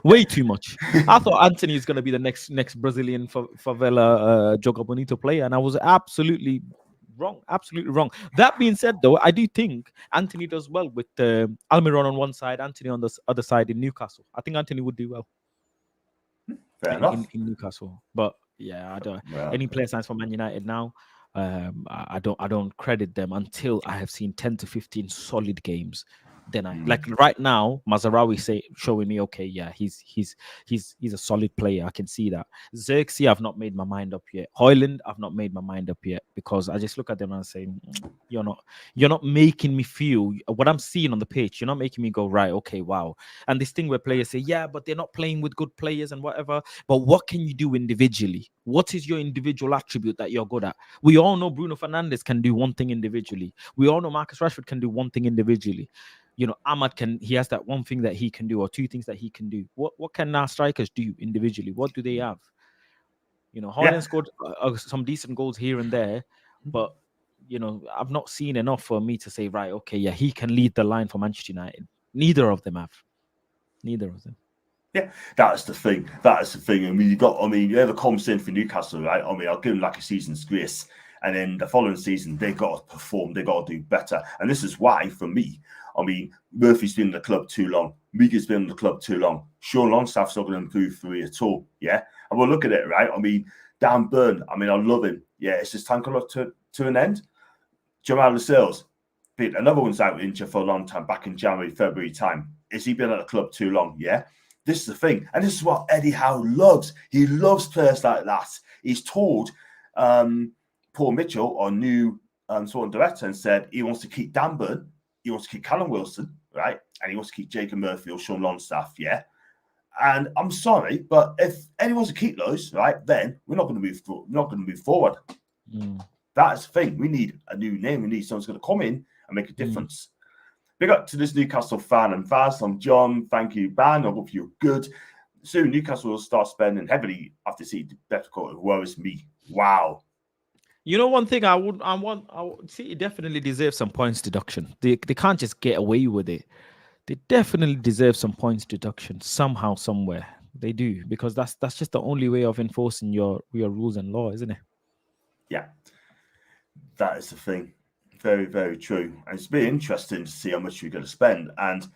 Way too much. I thought Anthony is going to be the next Brazilian favela Joga Bonito player, and I was absolutely wrong. Absolutely wrong. That being said, though, I do think Anthony does well with Almiron on one side, Anthony on the other side in Newcastle. I think Anthony would do well. Fair enough. In Newcastle. But yeah, I don't. Any player signs for Man United now, I don't credit them until I have seen 10 to 15 solid games. Then I like right now, Mazraoui showing me, okay, yeah, he's a solid player. I can see that. Xerxes, I've not made my mind up yet. Højlund, I've not made my mind up yet, because I just look at them and say, you're not making me feel what I'm seeing on the pitch. You're not making me go, right, okay, wow. And this thing where players say, yeah, but they're not playing with good players and whatever. But what can you do individually? What is your individual attribute that you're good at? We all know Bruno Fernandes can do one thing individually. We all know Marcus Rashford can do one thing individually. You know, Ahmad he has that one thing that he can do, or two things that he can do. What can our strikers do individually? What do they have? You know, Højlund scored some decent goals here and there, but you know, I've not seen enough for me to say, right, okay, yeah, he can lead the line for Manchester United. Neither of them have. Neither of them. Yeah, that's the thing. That is the thing. I mean, you have a conversation for Newcastle, right? I mean, I'll give them like a season's grace. And then the following season, they got to perform. They got to do better. And this is why, for me, I mean, Murphy's been in the club too long. Miga's been in the club too long. Sean Longstaff's not going to improve for me at all. Yeah. And we'll look at it, right? I mean, Dan Burn, I mean, I love him. Yeah, it's his time coming up to an end. Jamal Lascelles, another one's out injured for a long time, back in January, February time. Has he been at the club too long? Yeah. This is the thing. And this is what Eddie Howe loves. He loves players like that. He's told Paul Mitchell, our new sort of director, and said he wants to keep Dan Burn, he wants to keep Callum Wilson, right? And he wants to keep Jacob Murphy or Sean Longstaff, yeah? And I'm sorry, but if Eddie wants to keep those, right, then we're not going to move forward. That's the thing. We need a new name. We need someone who's going to come in and make a difference. Big up to this Newcastle fan and fans. I'm John. Thank you, Ben. I hope you're good. Soon, Newcastle will start spending heavily after seeing difficult. It worries me. Wow. You know, one thing I would City definitely deserve some points deduction. They can't just get away with it. They definitely deserve some points deduction somehow, somewhere. They do, because that's just the only way of enforcing your rules and law, isn't it? Yeah, that is the thing. Very, very true. And it's been interesting to see how much we're going to spend. And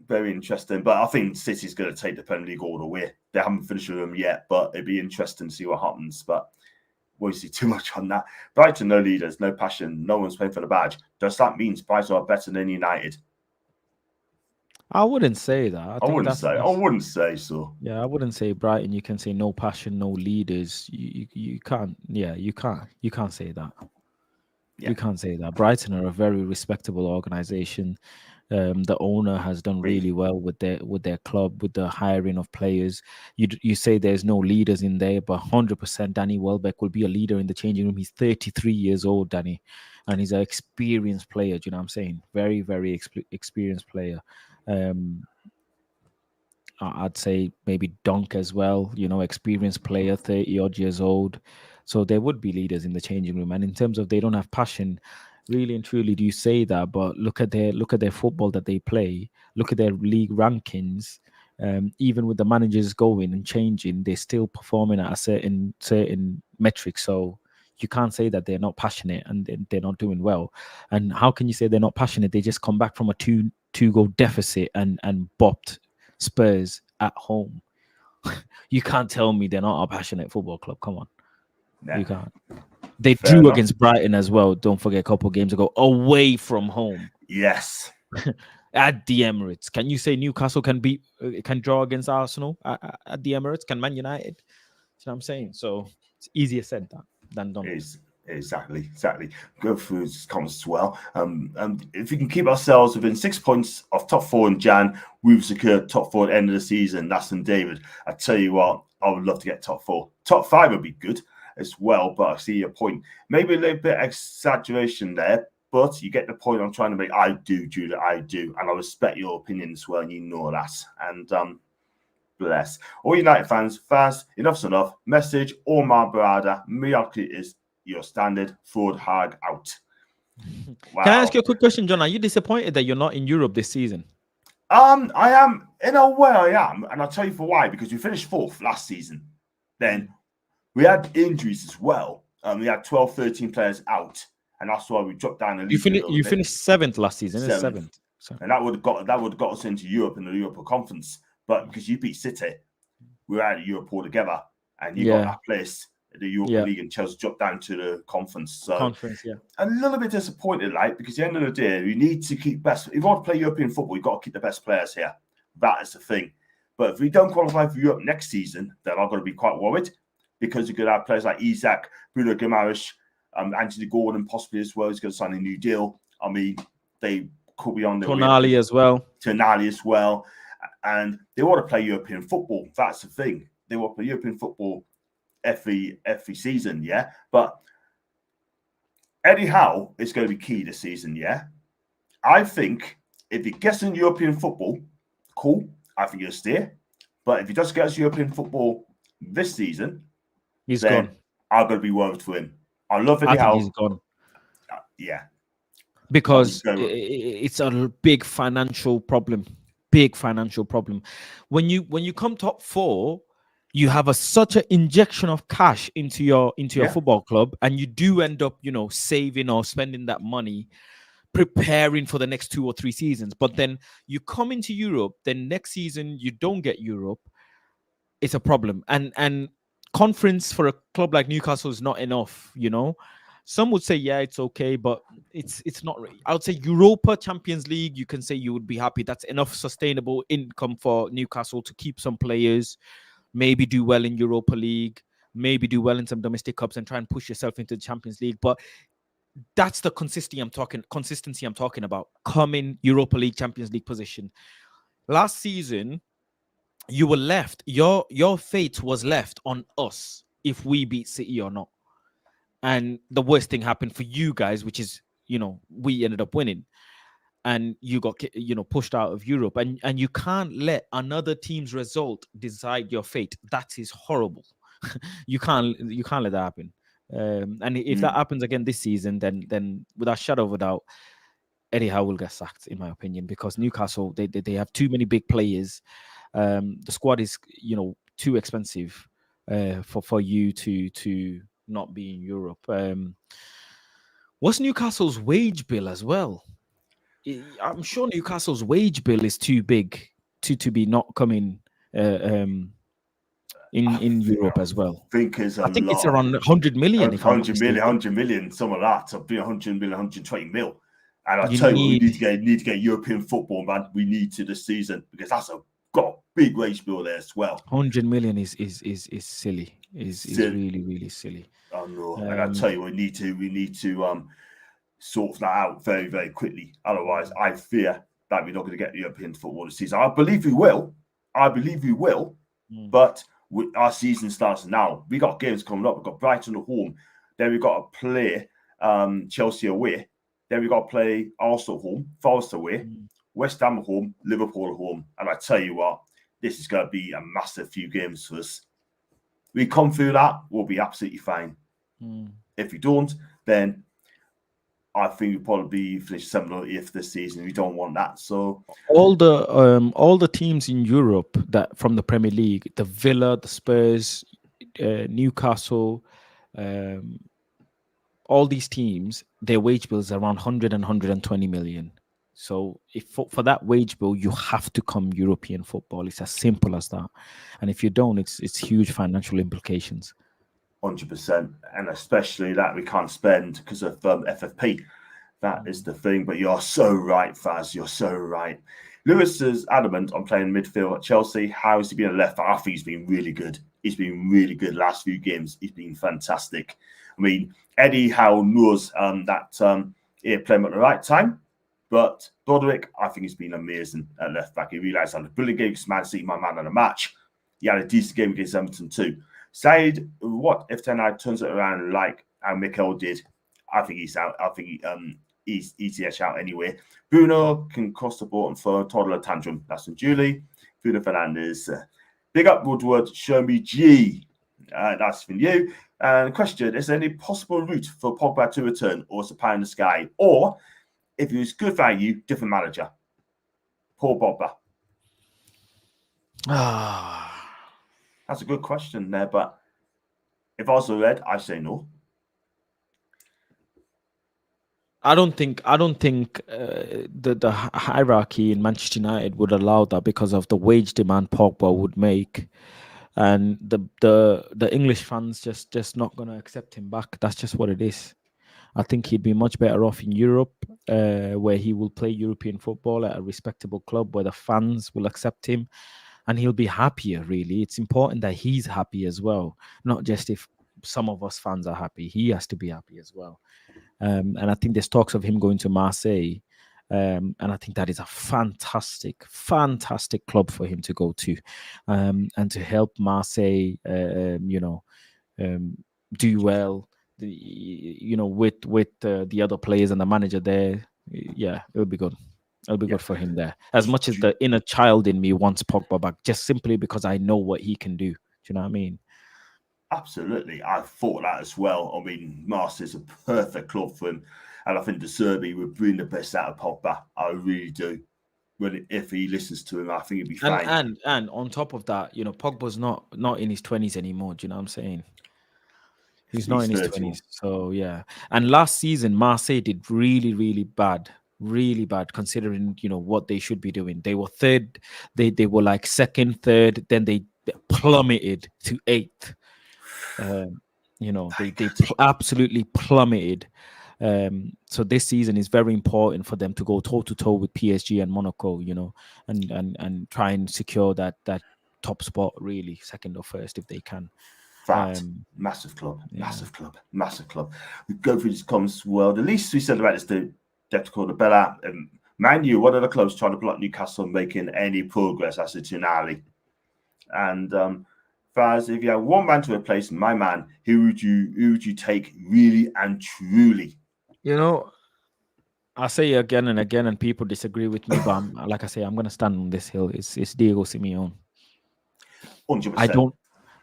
very interesting. But I think City's going to take the Premier League all the way. They haven't finished with them yet, but it'd be interesting to see what happens. But won't see too much on that. Brighton, no leaders, no passion, no one's playing for the badge. Does that mean Brighton are better than United? I wouldn't say that. I wouldn't say so. Yeah, I wouldn't say Brighton. You can say no passion, no leaders. You can't. Yeah, you can't say that. Yeah. You can't say that. Brighton are a very respectable organization. The owner has done really well with their club, with the hiring of players. You say there's no leaders in there, but 100% Danny Welbeck will be a leader in the changing room. He's 33 years old, Danny, and he's an experienced player. Do you know what I'm saying? Very, very experienced player. I'd say maybe Dunk as well, you know, experienced player, 30 odd years old. So there would be leaders in the changing room. And in terms of they don't have passion, Really and truly do you say that, but look at their football that they play, look at their league rankings. Even with the managers going and changing, they're still performing at a certain metric. So you can't say that they're not passionate and they're not doing well. And how can you say they're not passionate? They just come back from a two goal deficit and bopped Spurs at home. You can't tell me they're not a passionate football club. Come on. Nah, You can't. They fair drew enough. against Brighton as well. Don't forget, a couple of games ago, away from home Yes. at the Emirates. Can you say Newcastle can draw against Arsenal at the Emirates? Can Man United? That's what I'm saying. So it's easier said than done. Exactly. Go through his comments as well. If we can keep ourselves within 6 points of top 4 in Jan, we've secured top 4 at the end of the season. That's from David. I tell you what, I would love to get top 4. Top 5 would be good as well, but I see your point. Maybe a little bit exaggeration there, but you get the point I'm trying to make. I do, Judah, I do. And I respect your opinion as well, and you know that. And bless. All United fans, enough's enough. Message, all my brother, Miyaki is your standard fraud hag out. Wow. Can I ask you a quick question, John? Are you disappointed that you're not in Europe this season? I am, in a way I am, and I'll tell you for why, because we finished 4th last season. Then we had injuries as well. We had 12, 13 players out, and that's why we dropped down the league. You finished 7th last season. Seventh. And that would have got us into Europe in the Europa Conference. But because you beat City, we were out of Europe altogether, and you got that place, the Europa League, and Chelsea dropped down to the conference. So a little bit disappointed, because at the end of the day, we need to keep best. If you want to play European football, you've got to keep the best players here. That is the thing. But if we don't qualify for Europe next season, then I'm going to be quite worried, because you could have players like Isaac, Bruno Guimaraes, Anthony Gordon possibly as well. He's going to sign a new deal. I mean, they could be on their Tonali as well. And they want to play European football. That's the thing. They want to play European football every season, yeah. But Eddie Howe is going to be key this season, yeah. I think if he gets in European football, cool. I think he'll stay. But if he does get European football this season, he's gone. I'm going to be worried for him. I love Eddie Howe. He's gone. Yeah. Because it's a big financial problem. When you come top 4, you have such an injection of cash into your football club, and you do end up, saving or spending that money, preparing for the next 2 or 3 seasons. But then you come into Europe, then next season you don't get Europe. It's a problem. And conference for a club like Newcastle is not enough, Some would say, yeah, it's okay, but it's not. I would say Europa, Champions League, you can say you would be happy. That's enough sustainable income for Newcastle to keep some players, maybe do well in Europa League, maybe do well in some domestic cups and try and push yourself into the Champions League. But that's the consistency I'm talking about. Coming Europa League, Champions League position. Last season, you were left. Your fate was left on us if we beat City or not. And the worst thing happened for you guys, which is, we ended up winning, and you got, pushed out of Europe, and you can't let another team's result decide your fate. That is horrible. You can't let that happen. And if that happens again this season, then without shadow of a doubt, Eddie Howe will get sacked, in my opinion, because Newcastle, they have too many big players. The squad is, too expensive for you to not be in Europe. What's Newcastle's wage bill as well? I'm sure Newcastle's wage bill is too big to be not coming in Europe as well. I think it's around 100 million. 100 million, some of that. So be 100 million, 120 mil. And I tell you, we need to get European football, man. We need to this season, because that's got a big wage bill there as well. 100 million is silly. Is really, really silly. I know. And I tell you, we need to sort that out very, very quickly. Otherwise, I fear that we're not going to get European football this season. I believe we will. But our season starts now. We got games coming up. We've got Brighton at home. Then we've got to play Chelsea away. Then we've got to play Arsenal at home, Forest away, West Ham at home, Liverpool at home. And I tell you what, this is going to be a massive few games for us. We come through that, we'll be absolutely fine. If we don't, then I think we'll probably finish 7th or 8th this season. We don't want that. So all the teams in Europe that from the Premier League, the Villa, the Spurs, Newcastle, all these teams, their wage bills are around 100 and 120 million. So if for that wage bill, you have to come European football. It's as simple as that. And if you don't, it's huge financial implications. 100%, and especially that we can't spend because of FFP. That is the thing. But you're so right, Faz. You're so right. Lewis is adamant on playing midfield at Chelsea. How has he been a left back? I think he's been really good. He's been really good last few games. He's been fantastic. I mean, Eddie Howe knows that he'll play him at the right time. But Broderick, I think he's been amazing at left back. He realised had a brilliant game against Man City, my man of the match. He had a decent game against Everton too. Said, what if Ten Hag turns it around like how Mikel did? I think he's out. I think he's ETH out anyway. Bruno can cross the ball and throw a toddler tantrum. That's from Julie. Bruno Fernandes. Big up Woodward. Show me G. That's from you. And question, is there any possible route for Pogba to return, or is it pie in the sky? Or if it was good value, different manager? Paul Pogba. That's a good question there, but if I was a Red, I say no. I don't think the hierarchy in Manchester United would allow that because of the wage demand Pogba would make, and the English fans just not going to accept him back. That's just what it is. I think he'd be much better off in Europe, where he will play European football at a respectable club where the fans will accept him. And he'll be happier, really. It's important that he's happy as well, not just if some of us fans are happy. He has to be happy as well. And I think there's talks of him going to Marseille. And I think that is a fantastic club for him to go to, and to help Marseille, do well, with the other players and the manager there. Yeah, it would be good. It'll be good for him there. As much as the inner child in me wants Pogba back, just simply because I know what he can do. Do you know what I mean? Absolutely. I thought that as well. I mean, Marseille's a perfect club for him. And I think De Zerbi would bring the best out of Pogba. I really do. If he listens to him, I think he'd be fine. And on top of that, Pogba's not in his 20s anymore. Do you know what I'm saying? He's not in his 20s. So, yeah. And last season, Marseille did really, really bad. Really bad, considering what they should be doing. They were third, they were like second, third, then they plummeted to 8th. They absolutely plummeted. So this season is very important for them to go toe to toe with PSG and Monaco, and try and secure that top spot, really, second or first if they can. Massive club. We go through this comments well. The least we said about this the Decor Bella, Man U, one of the clubs trying to block Newcastle making any progress as a Tonali. And Faz, if you have one man to replace my man, who would you take really and truly? I say again and again, and people disagree with me, but like I say, I'm going to stand on this hill. It's Diego Simeone. 100%.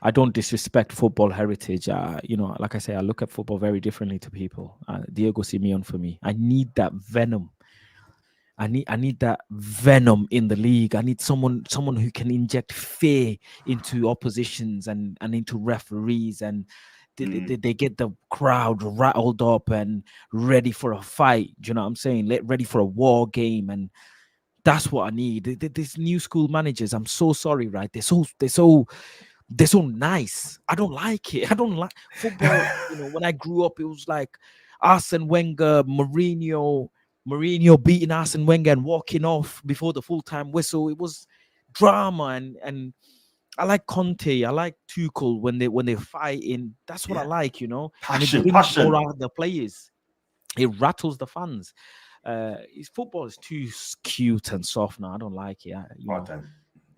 I don't disrespect football heritage. Like I say, I look at football very differently to people. Diego Simeone for me. I need that venom. I need that venom in the league. I need someone who can inject fear into oppositions and into referees, and they get the crowd rattled up and ready for a fight. Do you know what I'm saying? Ready for a war game, and that's what I need. These new school managers, I'm so sorry, right? They're so nice. I don't like it. I don't like football. When I grew up, it was like Arsene Wenger, Mourinho beating Arsene Wenger and walking off before the full-time whistle. It was drama, and I like Conte. I like Tuchel when they're fighting. That's what I like, Passion, and it brings more out of the players. It rattles the fans. His football is too cute and soft now. I don't like it.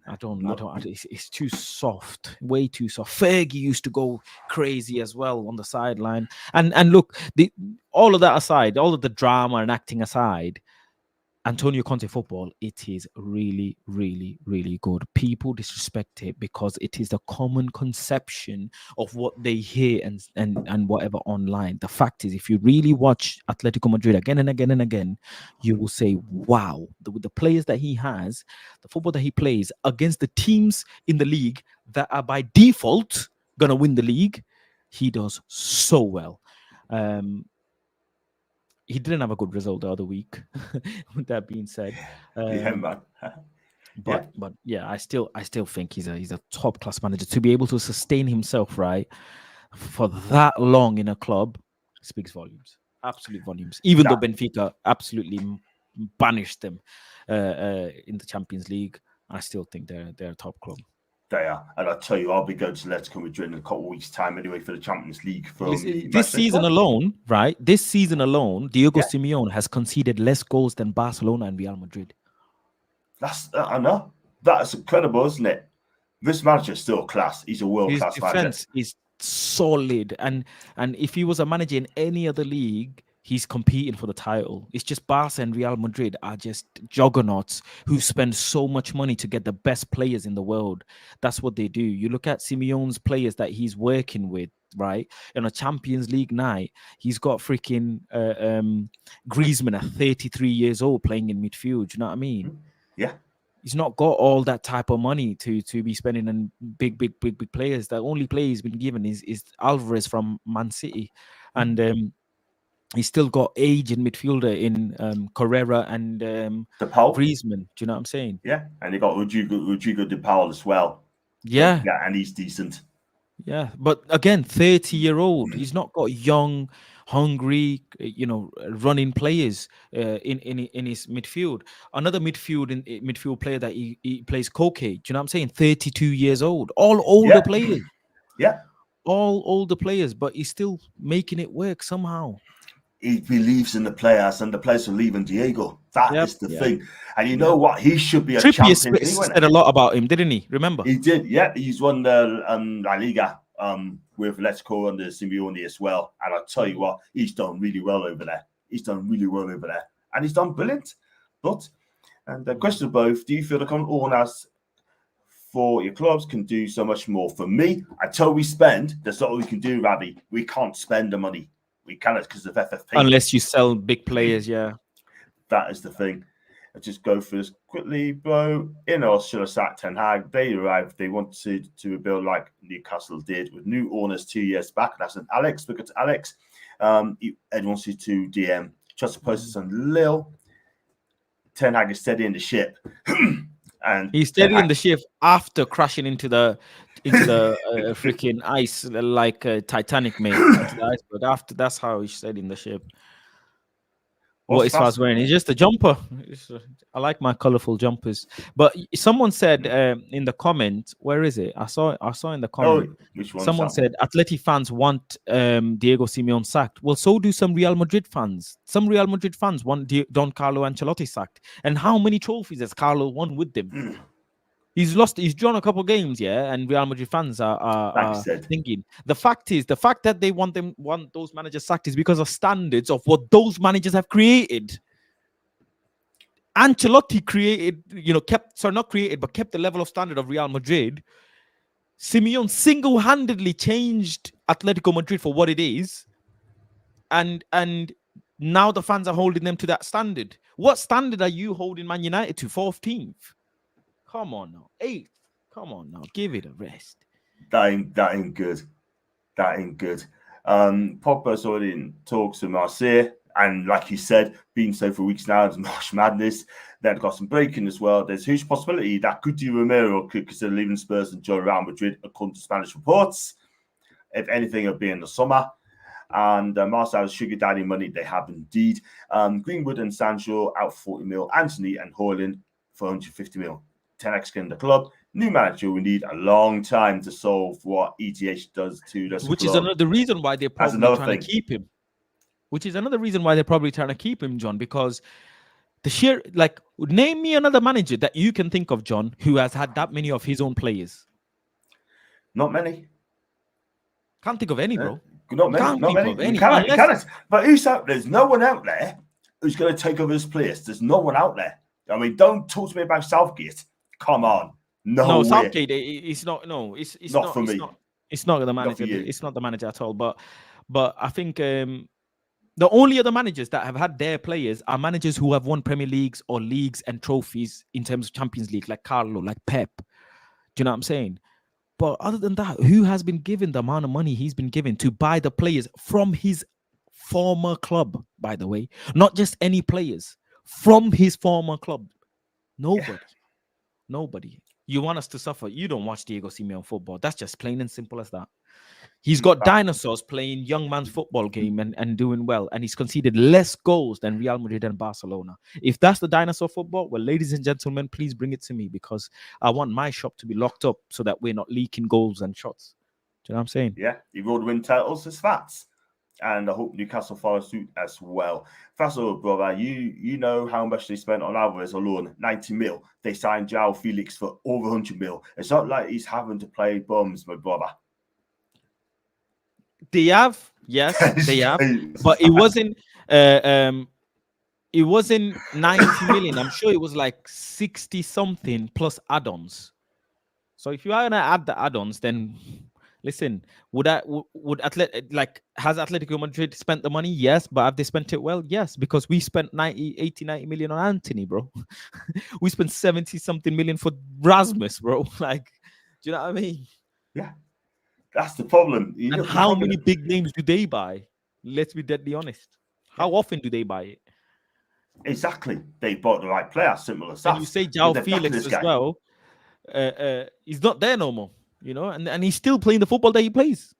I don't. It's too soft, way too soft. Fergie used to go crazy as well on the sideline. And look, all of that aside, all of the drama and acting aside, Antonio Conte football, it is really, really, really good. People disrespect it because it is the common conception of what they hear and whatever online. The fact is, if you really watch Atletico Madrid again and again and again, you will say, wow, the players that he has, the football that he plays against the teams in the league that are by default going to win the league, he does so well. He didn't have a good result the other week. With that being said, Yeah, man. but yeah, I still think he's a top class manager. To be able to sustain himself right for that long in a club speaks volumes, absolute volumes. Even though Benfica absolutely banished them in the Champions League, I still think they're a top club. They are, and I tell you, I'll be going to Atletico Madrid in a couple of weeks' time anyway for the Champions League. This season alone, right? This season alone, Diego Simeone has conceded less goals than Barcelona and Real Madrid. I know. That's incredible, isn't it? This manager is still class. He's a world-class manager. His defense is solid, and if he was a manager in any other league, he's competing for the title. It's just Barca and Real Madrid are just juggernauts who spend so much money to get the best players in the world. That's what they do. You look at Simeone's players that he's working with, right? On a Champions League night, he's got freaking Griezmann at 33 years old playing in midfield. Do you know what I mean? Yeah. He's not got all that type of money to be spending on big players. The only player he's been given is Alvarez from Man City. And he's still got age in midfielder in Carrera and Griezmann. Do you know what I'm saying? Yeah, and they got Rodrigo de Paul as well. Yeah. Yeah, and he's decent. Yeah, but again, 30-year-old. He's not got young, hungry, running players in his midfield. Another midfield player that he plays Koke. Do you know what I'm saying? 32 years old. All older players. Yeah. All older players, but he's still making it work somehow. He believes in the players, and the players are leaving Diego. That is the thing. And you know what? He should be a Champions League winner. Said a lot about him, didn't he? Remember? He did. Yeah, he's won the La Liga with Atletico under Simeone as well. And I'll tell you what, he's done really well over there. And he's done brilliant. And the question of both, do you feel the current owners for your clubs can do so much more? For me, until we spend, that's not what we can do, Ravi. We can't spend the money. We cannot because of FFP. Unless you sell big players, yeah. That is the thing. I'll just go through this quickly, bro. Ineos should have sacked Ten Hag. They arrived. They wanted to rebuild like Newcastle did with new owners 2 years back. That's an Alex. Look at Alex. Ed wants you to DM. Trust the process on Lille. Ten Hag is steadying the ship. And he's steadying the ship after crashing into the freaking ice like Titanic, mate. But after, that's how he's steadying the ship. What is Faz wearing? It's just a jumper. I like my colorful jumpers. But someone said in the comment, where is it? I saw in the comment. Which one? Someone said Atleti fans want Diego Simeone sacked. Well, so do some Real Madrid fans. Some Real Madrid fans want Don Carlo Ancelotti sacked. And how many trophies has Carlo won with them? He's drawn a couple of games, yeah, and Real Madrid fans are thinking. The fact that they want those managers sacked is because of standards of what those managers have created. Ancelotti kept the level of standard of Real Madrid. Simeone single-handedly changed Atletico Madrid for what it is, and now the fans are holding them to that standard. What standard are you holding Man United to? 14th. Come on now. 8th. Come on now. Give it a rest. That ain't good. Pogba's already in talks with Marseille. And like you said, been so for weeks now, it's March Madness. They've got some breaking as well. There's a huge possibility that Guti Romero could consider leaving Spurs and join Real Madrid, according to Spanish reports. If anything, it'll be in the summer. And Marseille's sugar daddy money, they have indeed. Greenwood and Sancho out 40 mil. Anthony and Hoyland for 150 mil. 10x in the club. New manager will need a long time to solve what ETH does to the Which club. Is another reason why they're probably trying to keep him. John, because the sheer, name me another manager that you can think of, John, who has had that many of his own players. Not many. Can't think of any, bro. Not many. You cannot. But who's out? There's no one out there who's going to take over his place. There's no one out there. I mean, don't talk to me about Southgate. Come on. No way. Southgate, it's not. No, it's not for me. It's not the manager. Not it's not the manager at all. But I think the only other managers that have had their players are managers who have won Premier Leagues or leagues and trophies in terms of Champions League, like Carlo, like Pep. Do you know what I'm saying? But other than that, who has been given the amount of money he's been given to buy the players from his former club, by the way? Not just any players, from his former club. Nobody. Yeah. Nobody. You want us to suffer. You don't watch Diego Simeone football. That's just plain and simple as that. He's got dinosaurs playing young man's football game and doing well. And he's conceded less goals than Real Madrid and Barcelona. If that's the dinosaur football, well, ladies and gentlemen, please bring it to me, because I want my shop to be locked up so that we're not leaking goals and shots. Do you know what I'm saying? Yeah, he will win titles as facts. And I hope Newcastle follow suit as well. First of all, brother, you know how much they spent on Alvarez alone, 90 mil. They signed João Felix for over 100 mil. It's not like he's having to play bums, my brother. They have, yes, they have, but it wasn't 90 million. I'm sure it was like 60 something plus add-ons. So if you are gonna add the add-ons, then listen, has Atletico Madrid spent the money? Yes, but have they spent it well? Yes, because we spent 90 million on Anthony, bro. We spent 70 something million for Rasmus, bro. Like, do you know what I mean? Yeah. That's the problem. And how many big names do they buy? Let's be deadly honest. How often do they buy it? Exactly. They bought the right player, simple as that. And you say João Felix as well. He's not there no more, you know, and he's still playing the football that he plays.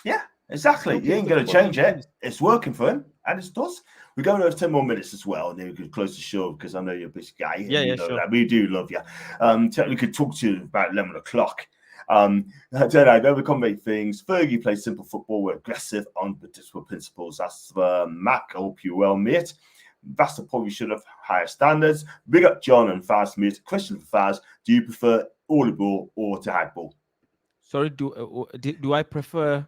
Yeah, exactly. He ain't going to change it. It's working for him, and it does. We're going over 10 more minutes as well, and then we could close the show because I know you're a busy guy. Yeah, sure. That. We do love you. We could talk to you about 11 o'clock. Jedi, don't complicate things. Fergie plays simple football. We're aggressive on predictable principles. That's Mac. I hope you're well, mate. That's the point. We should have higher standards. Big up John and Faz, mate. Question for Faz: do you prefer Ole ball or to high ball? Sorry, do I prefer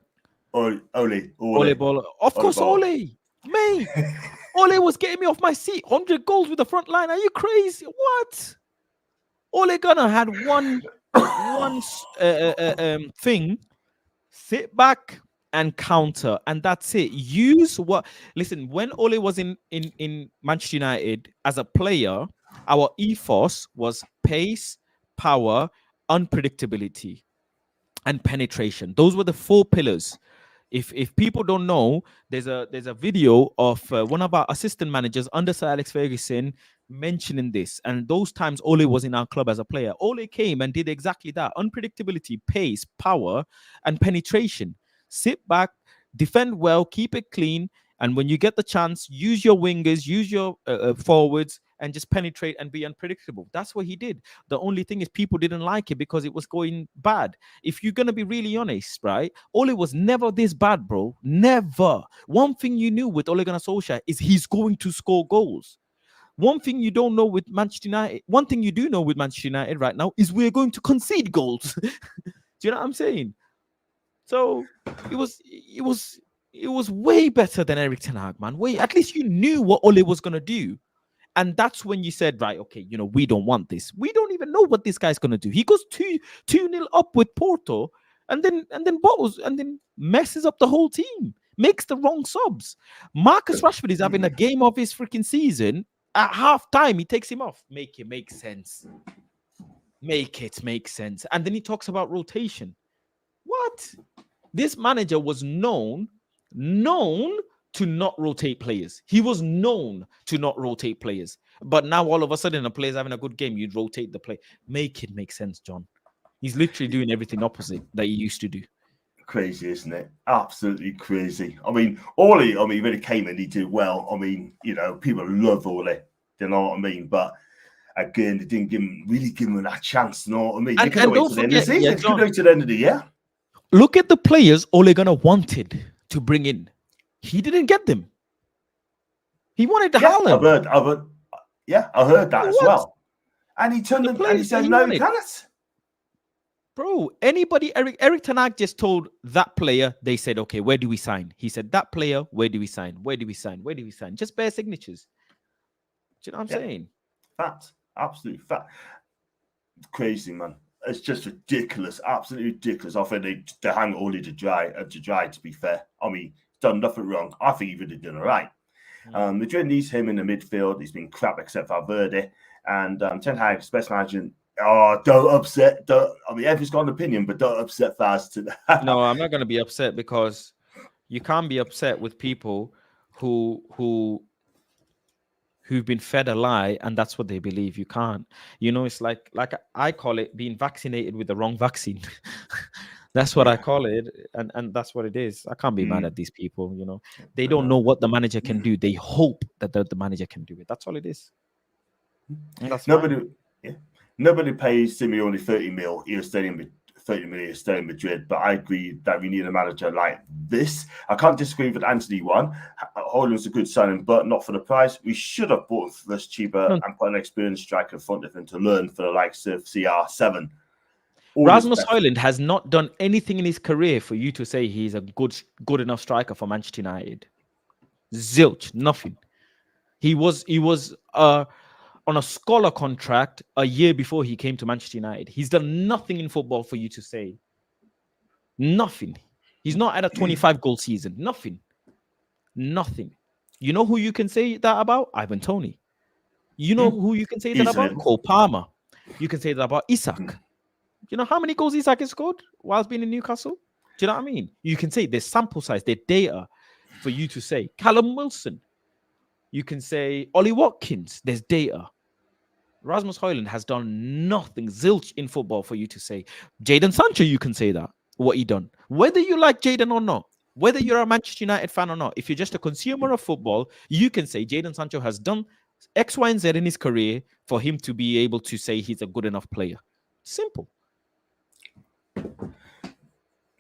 Ole ball? Of course, Ole. Mate, Ole was getting me off my seat. 100 goals with the front line. Are you crazy? What? Ole Gunnar had one thing: sit back and counter, and that's it. Listen, when Ole was in Manchester United as a player, our ethos was pace, power, unpredictability, and penetration. Those were the 4 pillars. If people don't know, there's a video of one of our assistant managers under Sir Alex Ferguson mentioning this, and those times Ole was in our club as a player. Ole came and did exactly that: unpredictability, pace, power, and penetration. Sit back, defend well, keep it clean, and when you get the chance, use your wingers, use your forwards, and just penetrate and be unpredictable. That's what he did. The only thing is people didn't like it because it was going bad. If you're going to be really honest, right, Ole was never this bad, bro. Never. One thing you knew with Ole Gunnar Solskjaer is he's going to score goals. One thing you don't know with Manchester United, one thing you do know with Manchester United right now is we're going to concede goals. Do you know what I'm saying? So it was way better than Erik ten Hag, man. At least you knew what Ole was going to do. And that's when you said, right, okay, you know, we don't want this. We don't even know what this guy's going to do. He goes 2-0 up with Porto and then bottles and then messes up the whole team, makes the wrong subs. Marcus Rashford is having a game of his freaking season. At half time, he takes him off. Make it make sense. Make it make sense. And then he talks about rotation. What? This manager was known to not rotate players. He was known to not rotate players. But now all of a sudden, a player's having a good game, you'd rotate the play. Make it make sense, John. He's literally doing everything opposite that he used to do. Crazy, isn't it? Absolutely crazy. I mean, Ole, when he came in, he did well. I mean, you know, people love Ole. You know what I mean? But again, they didn't really give him that chance. You know what I mean? They could wait to the end of the season. They could wait to the end of the year. Look at the players Ole Gunnar wanted to bring in. He didn't get them. He wanted Haaland. I heard that as well. And he turned them and he said, no, you cannot. Bro, anybody, Eric Ten Hag just told that player, they said, okay, where do we sign? He said, that player, where do we sign? Where do we sign? Where do we sign? Just bare signatures. Do you know what I'm saying? Fact. Absolute fact. Crazy, man. It's just ridiculous. Absolutely ridiculous. I think they hang Oli to dry, to be fair. I mean, he's done nothing wrong. I think he would have done all right. Madrid needs him in the midfield. He's been crap except for Valverde. And Ten Hag's best manager. Oh, don't upset. Everyone's got an opinion, but don't upset fast. No, I'm not going to be upset because you can't be upset with people who've been fed a lie and that's what they believe. You can't. You know, it's like I call it being vaccinated with the wrong vaccine. That's what I call it, and that's what it is. I can't be mad at these people. You know, they don't know what the manager can do. They hope that the manager can do it. That's all it is. Nobody pays Simeone 30 mil. He was staying 30 million stay in Madrid, but I agree that we need a manager like this. I can't disagree with Anthony one. Holland's a good signing, but not for the price. We should have bought him for cheaper and put an experienced striker in front of him to learn for the likes of CR7. Rasmus Højlund has not done anything in his career for you to say he's a good enough striker for Manchester United. Zilch, nothing. He was on a scholar contract a year before he came to Manchester United. He's done nothing in football for you to say. Nothing. He's not at a 25-goal season. Nothing. You know who you can say that about? Ivan Toney. You know who you can say that about? Cole Palmer. You can say that about Isak. You know how many goals Isak has scored whilst being in Newcastle? Do you know what I mean? You can say there's sample size, there's data for you to say. Callum Wilson. You can say Ollie Watkins. There's data. Rasmus Højlund has done nothing, zilch in football for you to say. Jadon Sancho, you can say that, what he done. Whether you like Jadon or not, whether you're a Manchester United fan or not, if you're just a consumer of football, you can say Jadon Sancho has done X, Y, and Z in his career for him to be able to say he's a good enough player. Simple.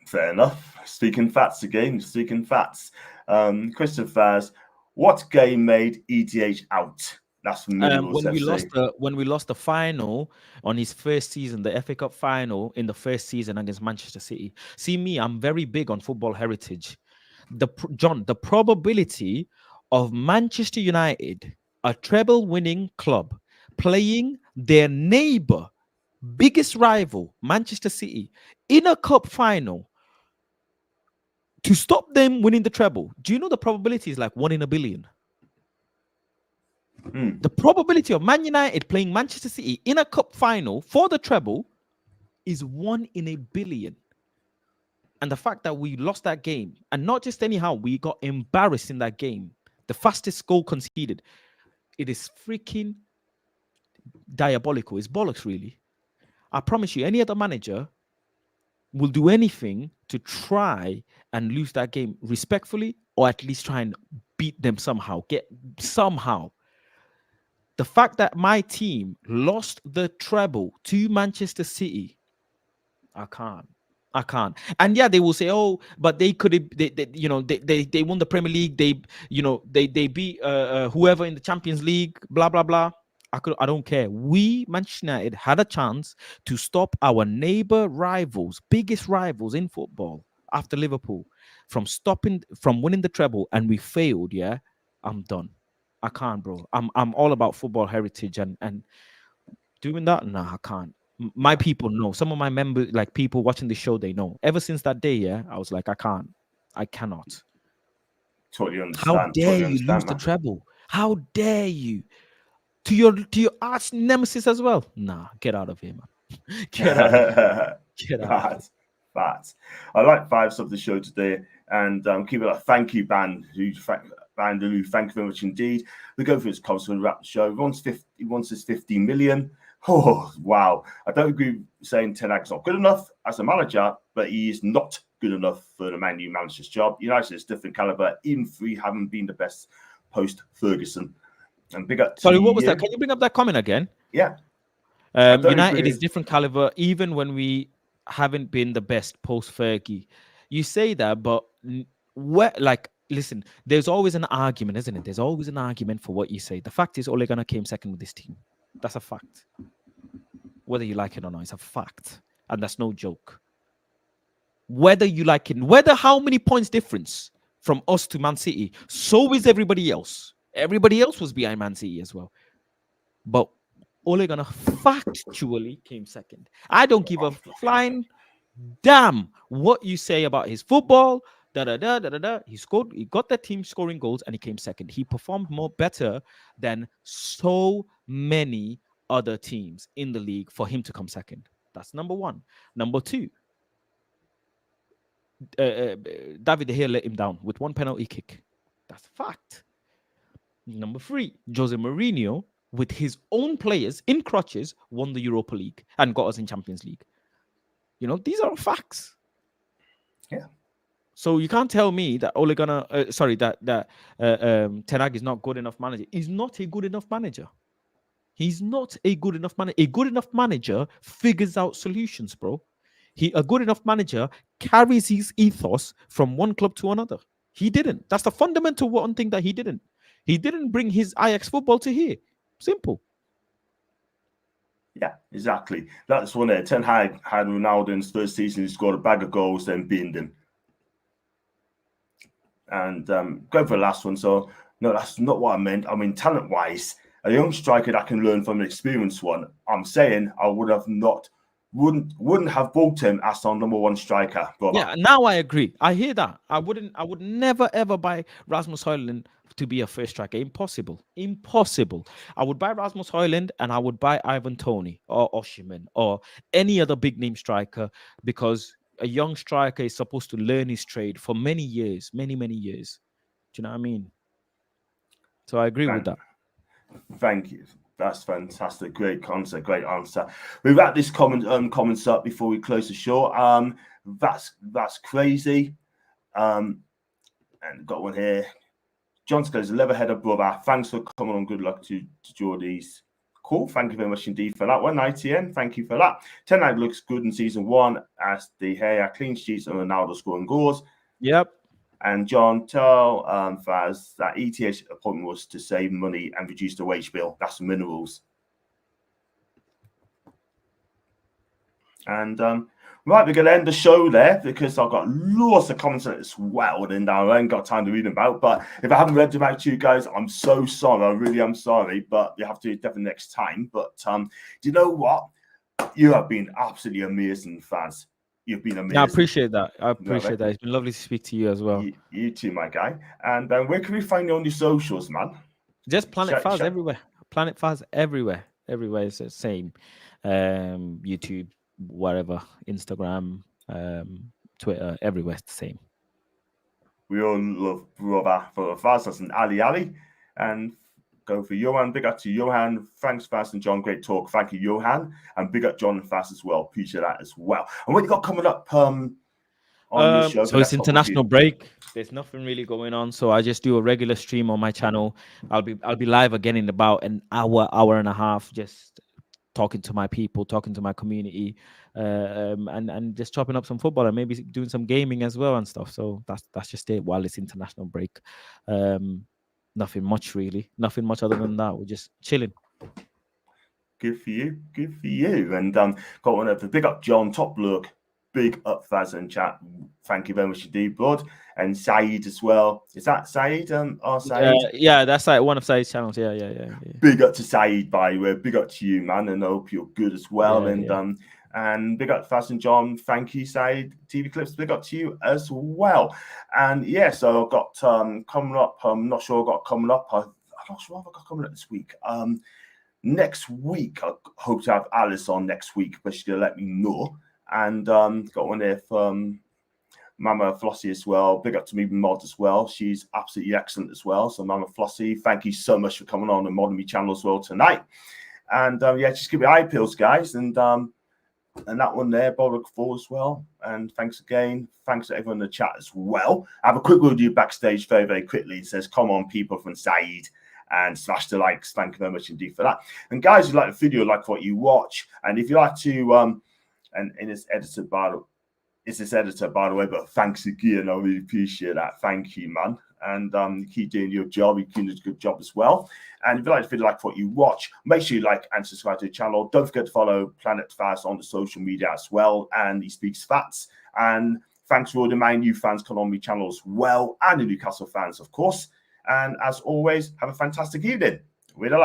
Fair enough. Speaking facts again. Christian Faz, what game made EDH out? That's from when we lost the final on his first season, the FA Cup final in the first season against Manchester City. See me, I'm very big on football heritage. The probability of Manchester United, a treble-winning club, playing their neighbor, biggest rival, Manchester City, in a cup final to stop them winning the treble. Do you know the probability is like 1 in a billion? The probability of Man United playing Manchester City in a cup final for the treble is 1 in a billion. And the fact that we lost that game, and not just anyhow, we got embarrassed in that game. The fastest goal conceded. It is freaking diabolical. It's bollocks, really. I promise you, any other manager will do anything to try and lose that game respectfully, or at least try and beat them somehow. The fact that my team lost the treble to Manchester City, I can't. And yeah, they will say, "Oh, but they could have, they won the Premier League. They beat whoever in the Champions League. Blah blah blah." I don't care. We, Manchester United, had a chance to stop our neighbor rivals, biggest rivals in football after Liverpool, from winning the treble, and we failed. Yeah, I'm done. I can't, bro. I'm all about football heritage and doing that. Nah, I can't. My people know. Some of my members, like people watching the show, they know. Ever since that day, yeah, I was like, I cannot. Totally understand. How dare you lose the treble? How dare you? To your arch nemesis as well? Nah, get out of here, man. Get out. Facts. I like vibes of the show today, and keep it a thank you, Bandaloo. Thank you very much indeed. We go through his comments to wrap the show. He wants his 50 million. Oh wow! I don't agree with saying Ten Hag's not good enough as a manager, but he is not good enough for the Man U manager's job. United is different caliber, even if we haven't been the best post Ferguson. And big up. Sorry, what was that? Can you bring up that comment again? Yeah. United is different caliber, even when we haven't been the best post Fergie. You say that, but listen, there's always an argument, isn't it? There's always an argument for what you say. The fact is, Ole Gunnar came second with this team. That's a fact. Whether you like it or not, it's a fact. and that's no joke. Whether you like it, whether how many points difference from us to Man City, so is everybody else. Everybody else was behind Man City as well. But Ole Gunnar factually came second. I don't give a flying damn what you say about his football. He scored. He got the team scoring goals, and he came second. He performed more better than so many other teams in the league for him to come second. That's number one. Number two, David De Gea let him down with one penalty kick. That's a fact. Number three, Jose Mourinho, with his own players in crutches, won the Europa League and got us in Champions League. You know, these are facts. Yeah. So you can't tell me that Ole Gunnar, Ten Hag is not good enough manager. He's not a good enough manager. He's not a good enough manager. A good enough manager figures out solutions, bro. A good enough manager carries his ethos from one club to another. He didn't. That's the fundamental one thing that he didn't. He didn't bring his Ajax football to here. Simple. Yeah, exactly. That's one there. Ten Hag had Ronaldo in his first season. He scored a bag of goals, then binned him. And going for the last one. So, no, that's not what I meant. I mean, talent-wise, a young striker that can learn from an experienced one. I'm saying I wouldn't have bought him as our number one striker. Brother. Yeah, now I agree. I hear that. I would never ever buy Rasmus Højlund to be a first striker. Impossible. I would buy Rasmus Højlund and I would buy Ivan Toney or Osimhen or any other big name striker, because a young striker is supposed to learn his trade for many years, many years. Do you know what I mean? So I agree with that. Thank you. That's fantastic. Great concept. Great answer. We've wrapped this comments up before we close the show. That's crazy. And got one here. John goes, level-headed brother. Thanks for coming on. Good luck to Geordies. Cool. Thank you very much indeed for that one. ITN, thank you for that. Ten Hag looks good in season one as De Gea clean sheets and Ronaldo scoring goals. Yep. And John, tell Faz that ETH appointment was to save money and reduce the wage bill. That's the minerals. And right, we're going to end the show there because I've got lots of comments as well, and I ain't got time to read them out. But if I haven't read them out to you guys, I'm so sorry. I really am sorry, but you have to definitely next time. But do you know what? You have been absolutely amazing, Faz. You've been amazing. Yeah, I appreciate that. That. It's been lovely to speak to you as well. You too, my guy. And where can we find you on your socials, man? Just Planet Faz everywhere. Planet Faz everywhere. Everywhere is the same. YouTube, wherever, Instagram, Twitter, everywhere it's the same. We all love brother for Faz. That's an Ali. And go for Johan. Big up to Johan. Thanks, Faz and John. Great talk. Thank you, Johan. And big up John and Faz as well. Appreciate that as well. And what you got coming up on your show? So it's international break. There's nothing really going on. So I just do a regular stream on my channel. I'll be live again in about an hour and a half, just talking to my people, talking to my community, and just chopping up some football and maybe doing some gaming as well and stuff. So that's just it while it's international break. Nothing much really. Nothing much other than that. We're just chilling. Good for you. Good for you. And got one of the big up John, top look. Big up Faz and chat. Thank you very much indeed, bud. And Saeed as well. Is that Saeed? Saeed? Yeah, that's like one of Saeed's channels. Yeah. Big up to Saeed, by the way. Big up to you, man. And I hope you're good as well. And big up to Faz and John. Thank you, Saeed. TV Clips, big up to you as well. And yeah, so I've got coming up. I'm not sure I've got coming up. I'm not sure I've got coming up this week. Next week, I hope to have Alice on next week, but she's going to let me know. And got one there from Mama Flossie as well. Big up to me, Mod as well. She's absolutely excellent as well. So Mama Flossie, thank you so much for coming on the Modern Me channel as well tonight. And yeah, just give me eye peels, guys. And that one there, Bob Fall as well. And thanks again. Thanks to everyone in the chat as well. I have a quick word with you backstage very, very quickly. It says, come on, people, from Saeed. And smash the likes. Thank you very much indeed for that. And guys, if you like the video, like what you watch. And if you like to and it's edited by the way, but thanks again. I really appreciate that. Thank you, man. and keep doing your job. You're doing a good job as well. And if you like what you watch, make sure you like and subscribe to the channel. Don't forget to follow Planet Fast on the social media as well, and he speaks facts. And thanks for all the Man U fans coming on my channel as well, and the Newcastle fans, of course. And as always, have a fantastic evening. We're